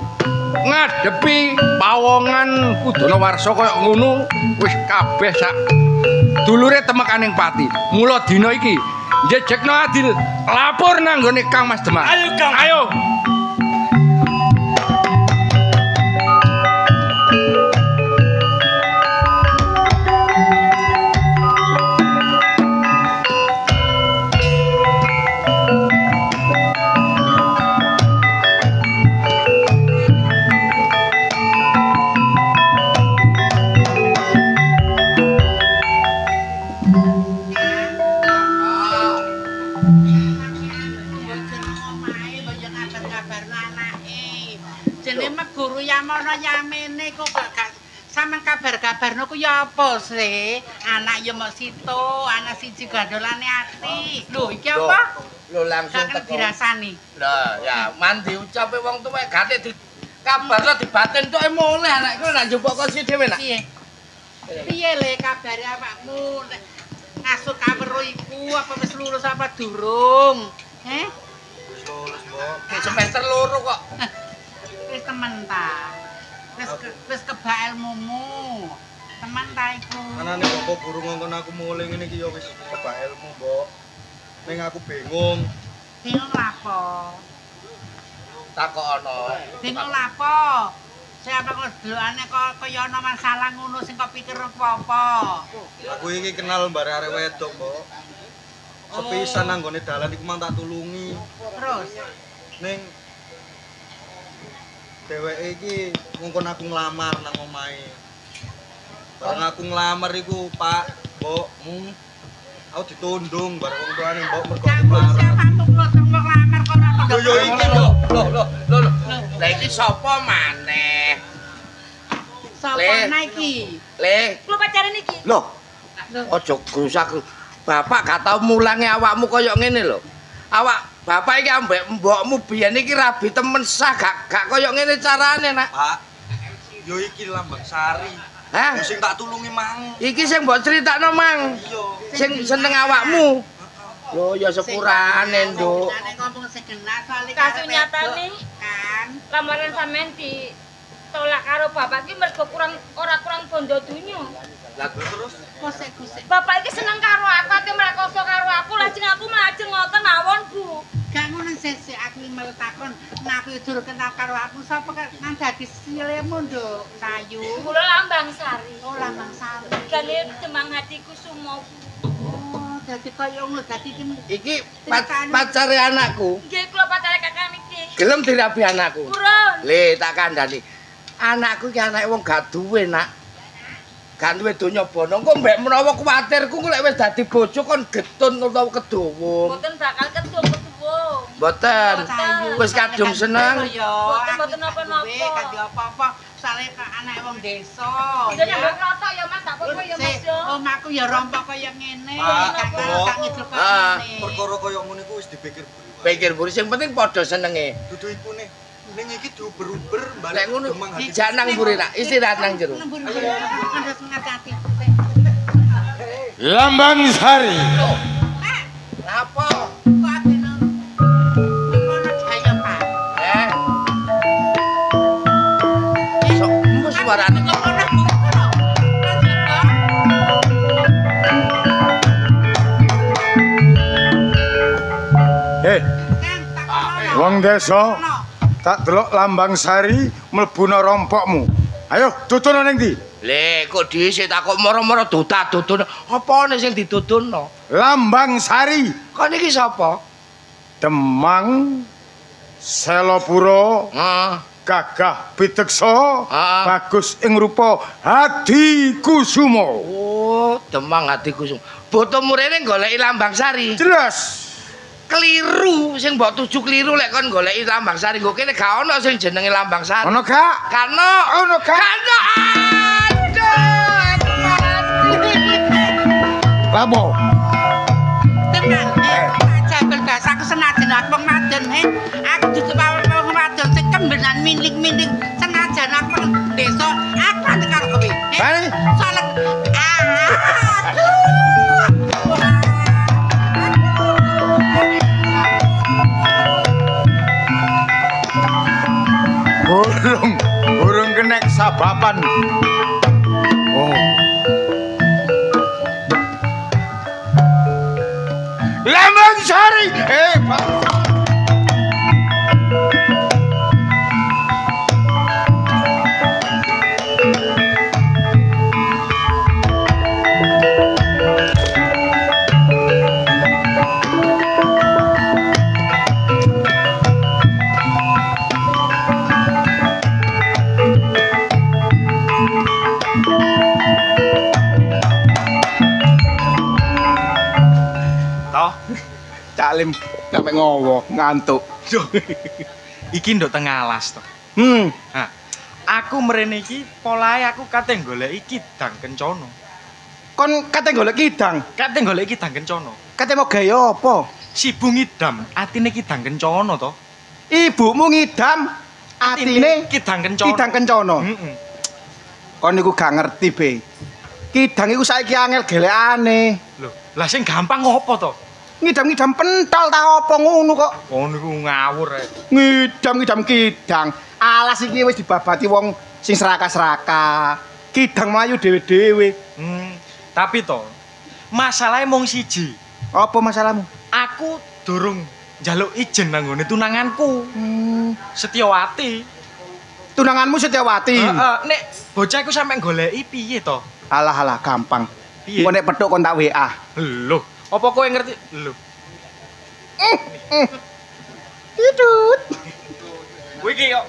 Ngadepi pawongan Kudana Warsa kaya ngono wis kabeh sak dulure temekaning pati. Mula dina iki njejekno adil lapor nang nggone Kang Mas Demang. Ayo Kang, ayo. Kabar-kabarno ku ya apa sih? Anak ya mok sito, anak siji gandolane ati. Lho, iki apa? Lho langsung teko dirasani. Lah, ya man diucape wong tuwek gate dikabarno dibaten tok mulih anak iku nak njupuk kursi dhewe nak. Piye? Piye le kabare awakmu? Ngasuk kawero iku apa wis lulus apa durung? Wis lulus, Mbok. Semester 2 kok. Wis temen ta. Wis kebak ilmumu. Teman ta iku. Anane bapak guru ngongkon aku mulih ngene iki ya wis kebak ilmu, Mbok. Ning aku bingung. Bingung lapo? Takono. Bingung lapo? Siapa kok delokane kok kaya ana masalah ngono sing kok pikir apa-apa. Aku iki kenal mbare arek wedok, Mbok. Sepisan nang gone dalan iku mang tak tulungi. Terus ning dheweke iki ngongkon aku nglamar nang omahe. Bareng aku nglamar iku, Pak, Mbok, aku ditundung bareng wong tuane Mbok mergo nglamar kok ora padha. Yo iki lho. Lah iki sapa maneh? Sapa iki? Le. Kulo pacaran iki. Lho. Aja grusak. Bapak gak tau mulangi awakmu kaya ngene lho. Bapak iki ambek mbokmu biyen iki rabi temen sah gak kaya ngene carane, Nak. Pak. Yo iki Lambang Sari. Hah? Sing tak tulungi mang. Iki sing mbok critakno, Mang. Iya. Sing seneng awakmu. Lho ya sepurane, Nduk. Nek ngomong segenah soal kasunyatane kan lamaran sampean ditolak karo bapak iki mergo ora kurang bondo donya. Lah terus kosek-kosek. Bapak iki seneng karo aku, ate mrekoso karo aku, lajeng aku mlajeng ngoten mawon, Bu. Gak ngono sesuk aku malah takon, nek aku durung kenal karo aku sapa nang dadi silemu, Nduk. Sayu. Kula Lambang Sari. Oh, Lambang Sari. Gale Demang Hatiku Sumo. Oh, dadi kaya ngono dadi iki pacare anakku. Nggih, kula pacare kakang iki. Gelem dirabi anakku. Purun. Le tak kandhani. Anakku iki anake wong gak duwe, Nak. Gak duwe donya bono. Engko mbek menawa kuwatirku lek wis dadi bojo kon getun utawa kedowong. Mboten bakal kedung-kedung. Mboten. Wis kadung seneng. Mboten napa-napa. Kadhe apa-apa. Sale anake wong desa. Iya nyambut klothok ya Mas, gak apa-apa ya Mas yo. Omahku ya rompok kaya ngene. Pak ngidul kaya ngene. perkara kaya ngono iku wis dipikir buri. Pikir buri sing penting padha senenge. Dudu iku nih. Ning iki diuber-uber balik. Lek ngono jangan nang buri nak, istirahat nang jero. Lambang Sari. Napa? Kok adeno. Ono jaya, Pak. Sok embus suarane. Wong desa tak delok Lambang Sari mlebuna rompokmu. Ayo tutuna ning ndi? Le, kok dhisik tak kok moro-moro dudun. Apane sing didudunno? Lambang Sari. Kok niki sapa? Demang Selopuro. Gagah Piteksa. Bagus ing rupa Hadi Kusumo. Oh, Demang Hadi Kusumo. Boto murene goleki Lambang Sari. Jelas. Keliru sing mbok tuju keliru lek kon goleki Lambang Sari. Nggo kene gak ono sing jenenge Lambang Sari. Ono gak? Kano. Ono gak? Kano. Lapo? Tenan. Jabel gas aku senajan aku maden aku dudu wong wadon sing kembenan minding-minding senajan aku desa aku nanti karo kowe. Soalnya Burung kenek sabapan. Oh. Lambang Sari. Pak. Caklim sampe ngowo ngantuk. Iki nduk teng alas to. Nah, aku mrene iki polahe aku kate goleki kidang kencana. Kon kate golek kidang? Kate goleki kidang kencana. Kate mau gaya apa? Sibu ngidam, atine kidang kencana to. Ibumu ngidam, atine kidang kencana. Kidang kencana. Heeh. Kon niku gak ngerti, Be. Kidang iku saiki angel gelekane. Lho, lah sing gampang opo to? Ngidam-ngidam pentol ta apa ngono kok. Oh niku ngawur rek. Ngidam-ngidam kidang. Alas iki wis dibabati wong sing seraka-seraka. Kidang mlayu dhewe-dhewe. Tapi to, masalahe mung siji. Apa masalahmu? Aku durung njaluk ijen nang ngene tunanganku. Setyawati. Tunanganmu Setyawati? Heeh, nek bocah iku sampe goleki piye to? Alah gampang. Piye? Engko nek petuk kon tak WA. Lho, apa kowe ngerti? Lho. Tidut. Kowe iki kok.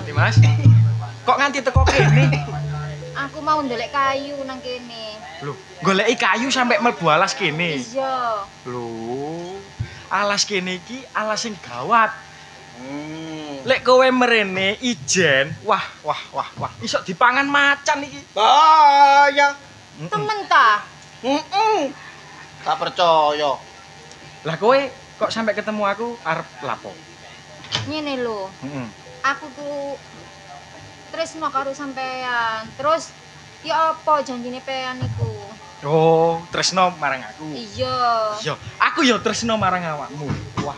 Dimas. Kok nganti teko kene? Aku mau ndelek kayu nang kene. Lho, goleki kayu sampe mlebu alas kene. Iya. Lho, alas kene iki alas sing gawat. Lek kowe mrene ijen, wah. Iso dipangan macan iki. Bahaya. Temen ta? Tak percaya. Lah kowe kok sampe ketemu aku arep lapo? Ngene lho. Aku tuh tresno karo sampean. Terus ya apa janjine pean iku? Oh, tresno marang aku. Iya. Iya, aku ya tresno marang awakmu. Wah.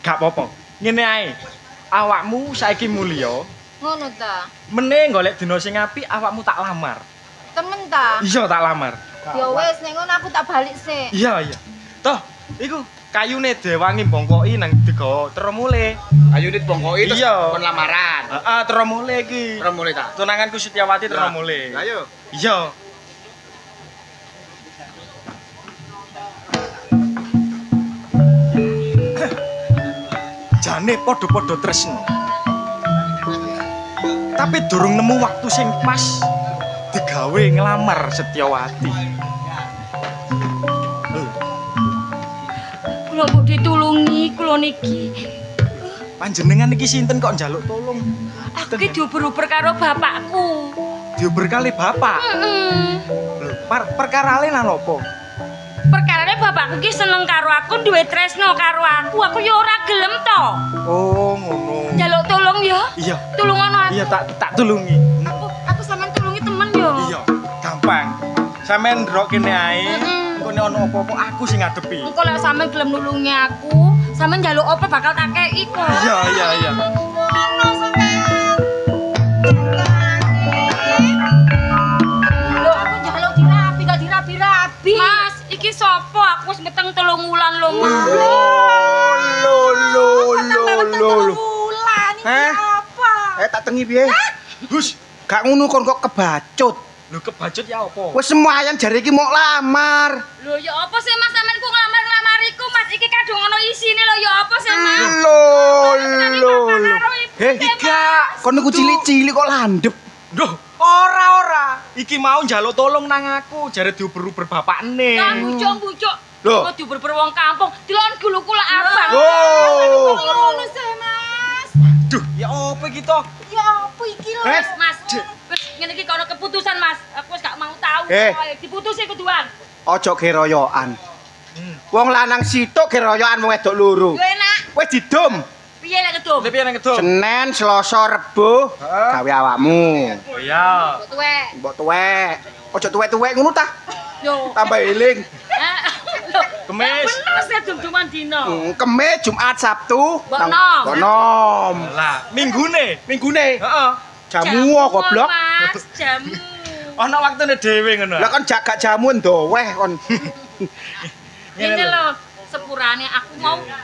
Gak apa-apa. Ngene ae. Awakmu saiki mulya. Ngono ta? Meneh golek dina sing apik awakmu tak lamar. Temen ta? Iya, tak lamar. Ya wis nek ngono aku tak balik sik. Iya. Toh, iku kayune dewangi bongkoki nang digawa teromule. Kayune dibongkoki terus kon lamaran. Heeh, teromule iki. Teromule ta? Tunanganku Setyawati teromule. Lah yo. Iya. Jane padha-padha tresno. Tapi durung nemu waktu sing pas digawe ngelamar Setyawati. Kula mbok ditulungi kula niki. Panjenengan iki sinten kok njaluk tolong? Aku ki diober-ober karo bapakku. Diober kali bapak? Lho, perkarane lan opo? Perkarane bapakku ki seneng karo aku, duwe tresno karo aku. Aku ya ora gelem to. Oh, ngono. Njaluk tolong ya? Iya. Tulungono aku. Iya, tak tulungi. Aku sampean tulungi temen yo. Iya, gampang. Sampeyan ndrok kene ae. Engko nek ono apa-apa aku sing ngadepi. Engko lek sampean gelem nulungi aku, sampean njaluk apa bakal tak kei kok. Iya. Ngono sampean. Lho, aku njaluk dirapi gak dirapi-rapi. Mas, iki sapa? Aku wis meteng 3 wulan lho, Mas. Lho. Wulan iki apa? Tak tengi piye? Gus, Gak ngono kon kok kebacut. Lho kebacut ya apa? Wis sembahyang jare iki mau lamar. Lho ya apa sih Mas sampean ku ngelamar-ngelamariku Mas iki kadung ono isine lho ya apa sih Mas? Lho. Gak, kon niku cilik-cilik kok landhep. Duh, ora. Iki mau njaluk tolong nang aku, jare diuber-uber bapakne. Lah bucuk-bucuk. Lho. Kok diuber-uber wong kampung, dilon guluku lak abang. Oh. Ngono sih Mas. Duh, ya apa iki to? Ya apa iki lho Mas. Wis ngene iki kono keputusan Mas. Aku wis gak mau tahu. Diputusi kuduan. Ojo geroyokan. Wong lanang situk geroyokan wong wedok loro. Yo enak. Wis didum. Piye nek kedum? Piye nek kedum? Senin, Selasa, Rebo gawe awakmu. Oh iya. Mbok tuwek. Mbok tuwek. Ojo tuwek-tuwek ngono ta. Yo. Tambah eling. Kemis. Bener sih dum-duman dino. Kemis, Jumat, Sabtu, Mbok nom. Lah, minggune. Heeh. Jamu goblok. Mas, jamu. Ana waktune dhewe ngono. Lah kan jaga jamu ndoweh kon. Ini lho, sepurane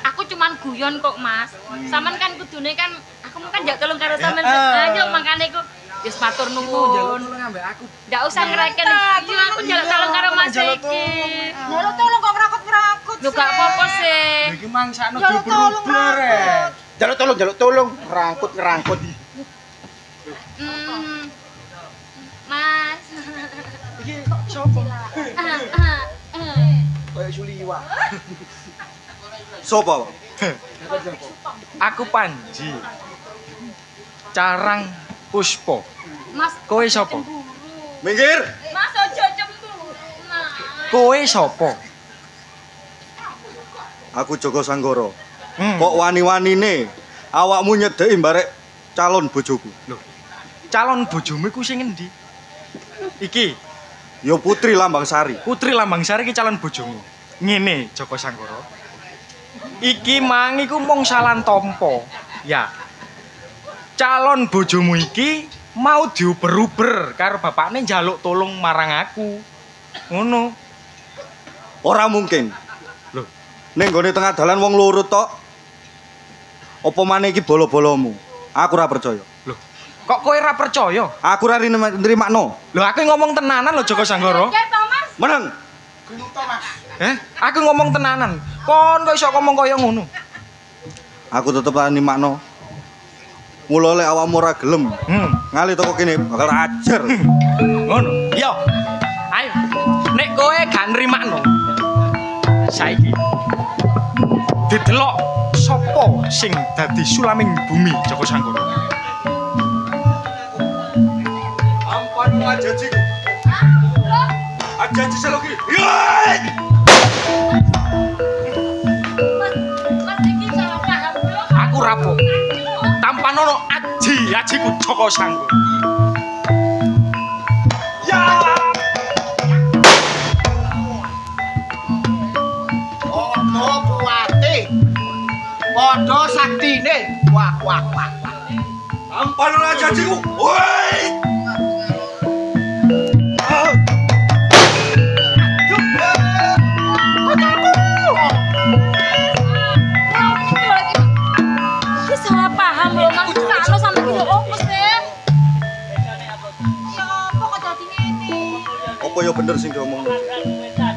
aku cuman guyon kok Mas. Sampean kan kudune kan aku kan jak tolong karo sampean. Ayo makane ku wis matur nuwun. Njaluk tolong ambek aku. Ndak usah ngereken. Yo aku njaluk tolong karo Mas iki. Njaluk tolong kok ngrakut-ngrakut. Yo gak apa-apa sih. Iki mangsakno diuber-uber. Jaluk tolong, ngerangkut. Mas. Iki sopo? Kayak Suliwa. Sopo? Aku Panji. Carang Puspa. Mas, kowe sapa? Minggir. Mas ojo cemburu. Kowe sapa? Aku Joko Sanggara. Kok wani-wanine awakmu nyedeki barek calon bojoku. Lho. Calon bojomu iku sing endi? Iki ya Putri Lambangsari. Putri Lambangsari iki calon bojomu. Ngene Joko Sanggara. Iki mang iku mung salan tampa. Ya. Calon bojomu iki mau diuber-uber karo bapakne njaluk tolong marang aku. Ngono. Ora mungkin. Lho, ning gone tengah dalan wong loro tok. Apa maneh iki bolo-bolomu? Aku ora percaya. Lho, kok kowe ora percaya? Aku ora nrimakno. Lho, aku ngomong tenanan lho Joko Sanggara. Meneng. Aku ngomong tenanan. Kon kok iso ngomong kaya ngono? Aku tetep ora nrimakno. Mula lek awakmu ora gelem, ngali toko kene bakal ajar. Ngono. Yo. Ayo. Nek kowe gak nrimakno. Saiki didelok sapa sing dadi sulaming bumi Joko Sanggara. Ampanmu ajajiku. Ajaji seloki. Mas iki salah paham lho. Aku rapo. Tampan ono ajiku Joko Sanggara. Ya. Ono kuwate. Padha saktine. Wah. Tampan ora ajajiku. Woi. Iki salah paham lho Mas. Sakno sampe iki lho opo sih? Ya apa kok dadi ngene? Apa ya bener sing diomongno?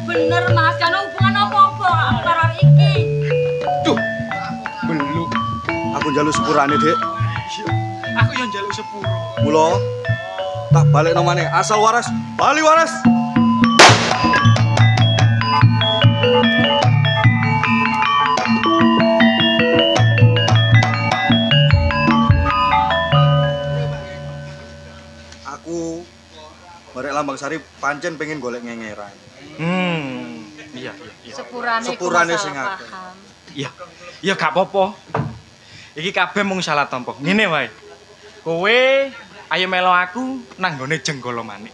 Bener Mas, kan hubungan apa-apa karo iki. Duh. Belum. Aku njaluk sepurane, Dik. Aku yang njaluk sepuro. Mula tak balekno maneh. Asal waras, bali waras. Aku barek Lambangsari pancen pengen golek ngengeran. Iya. Sepurane sing akeh. Iya. Ya gak apa-apa. Iki kabeh mung salah tampa. Ngene wae. Kowe ayo melo aku nang gone Jenggala Manik.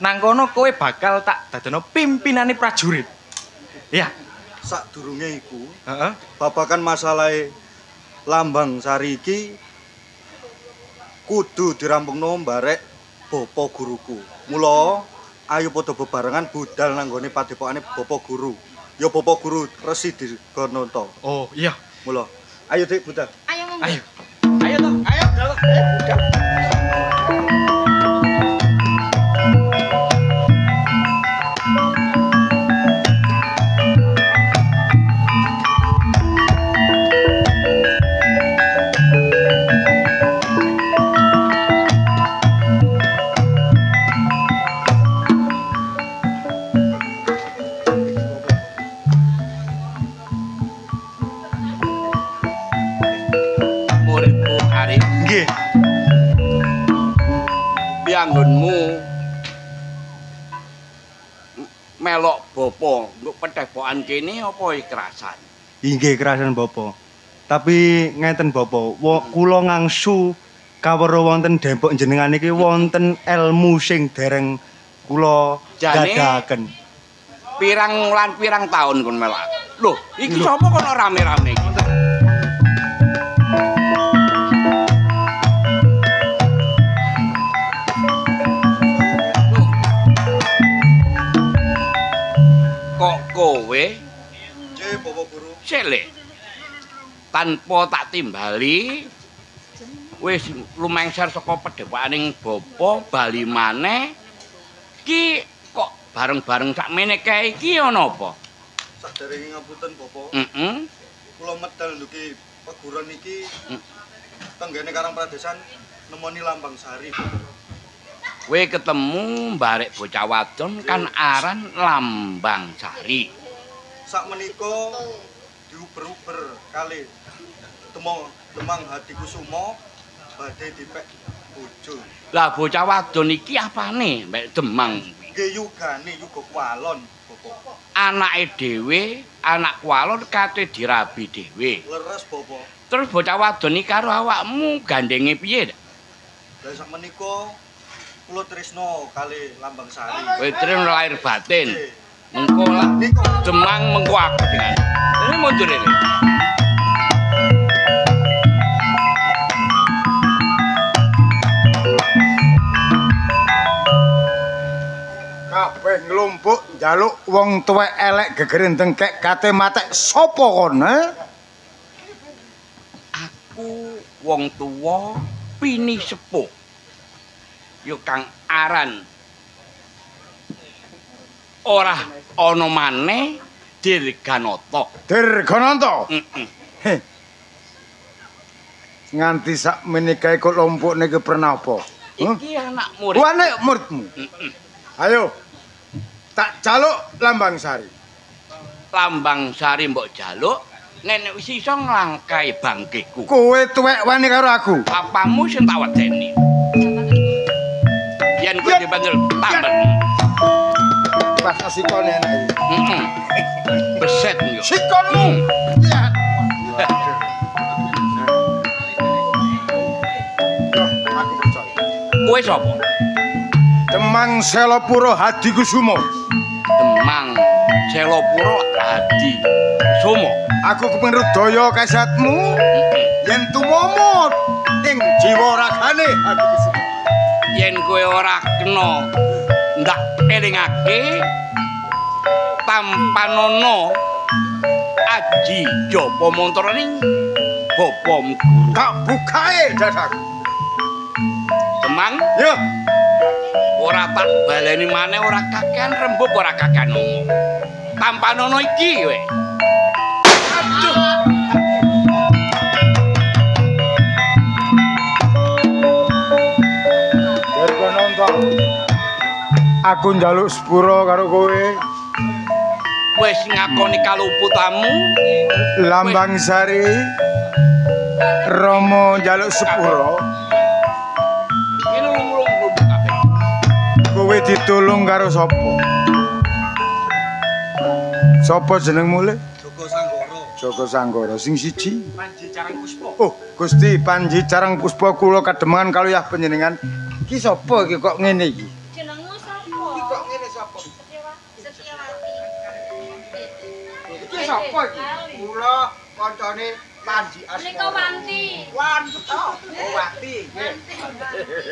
Nang kono kowe bakal tak dadono pimpinane prajurit. Iya. Sadurunge iku, Heeh. babakan masalahe Lambangsari iki kudu dirampungno barek bapa guruku. Mula ayo padha bebarengan budal nang gone padepokane bapa guru. Ya bapa guru Resi Dirgananta. Oh, iya. Mula ayo Dik budal. Ayo. Ayo. Ayo toh. Ayo, budal. anggonmu melok bapa nggo petepokan kene apa ikrasan? Inggih kerasan Bapak. Tapi ngeten Bapak, kula ngangsu kawruh wonten Depok jenengan iki wonten ilmu sing dereng kula gadahaken. Pirang lan pirang tahun kon melok. Lho, iki sapa kono rame-rame iki? Kok kowe? Nggih, Bapak Guru. Sik tanpa tak timbali wis lumengser saka pedhepaning bapa bali maneh ki kok bareng-bareng sakmene kae iki ana apa? Saderenge ngapunten Bapak. Kula medal ndugi peguron iki tenggene Karang Pradesan nemoni Lambang Sari. Kowe ketemu mbarek bocah wadon kan aran Lambang Sari. Sakmenika diuber-uber kali Demang Hadikusumo badhe dipek bojo. Lah bocah wadon iki apane mbek Demang? Nggih yugane yuga kwalon, Bapak. Anake dhewe, anak kwalon kate dirabi dhewe. Leres, Bapak. Terus bocah wadon iki karo awakmu gandenge piye? Lah sakmenika kula tresno kali Lambang Sari. Kowe tresno lahir batin. Mengko lah Demang mengko aku dengan. Ini mundur ini. Kabeh nglumpuk njaluk wong tuwek elek gegeren dengkek kate matek sapa kon, Aku wong tuwa pini sepuh. Yo kang aran ora ana maneh Dirganata. Dirganata. Nganti sak menikahe kok lompok niki pernapa? Iki anak murid. Anak muridmu. Ayo. Tak jaluk Lambang Sari. Lambang Sari mbok jaluk nek wis iso nglangkai bangkeku. Kowe tuwek wani karo aku. Apamu sing tak wedeni. Yen kowe dipanggil tamben. Pas sikone enak iki. Beset yo. Sikonmu. Iya. Kowe sapa? Demang Selopuro Hadikusumo. Demang Selopuro Hadikusumo. Aku kepengin daya kasatmu yen tumomot ing jiwa ragane Hadikusumo. Yen kowe ora kena ndak elingake tampanono Aji Japa Mantara ning bapam guru. Tak bukae dadaku. Demang? Ya. Ora tak baleni maneh ora kakean rembug ora kakean ngomong. Tampanono iki kowe. Aduh. Dirganata. Aku njaluk sepura karo kowe. Wis ngakoni kaluputamu. Lambang Sari. Romo njaluk sepura. Iki lumrung kabeh. Kowe ditulung karo sapa? Sapa jenengmu le? Joko Sanggara. Joko Sanggara sing siji. Panji Carang Puspa. Oh, Gusti Panji Carang Puspa kula kademangan kalih panjenengan. Iki sapa iki kok ngene iki? Jenengmu sapa? Iki kok ngene sapa? Setiawati. Iki sapa iki? Kula kancane Panji Asma. Nika Wanti. Wanti. Oh, Wati. Nggih.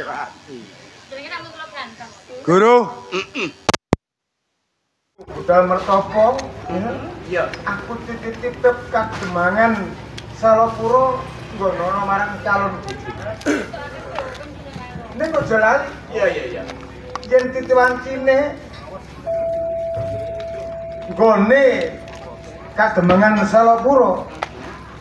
Wati. Jenenge namung kula ganteng. Guru. Budal mertopo. Iya. Aku titip-titip kademangan Selopuro nggono marang calon bojo. Ning kok jalan? Iya. Yen titiwancine nggone kademangan Selopuro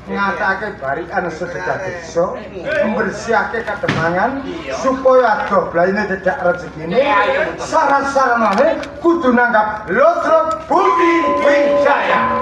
ngatake barikan sedekah desa, membersihake kademangan supaya adoh blaine cedak rezekine. Saran-saranane kudu nanggap Lodro Budi Wijaya.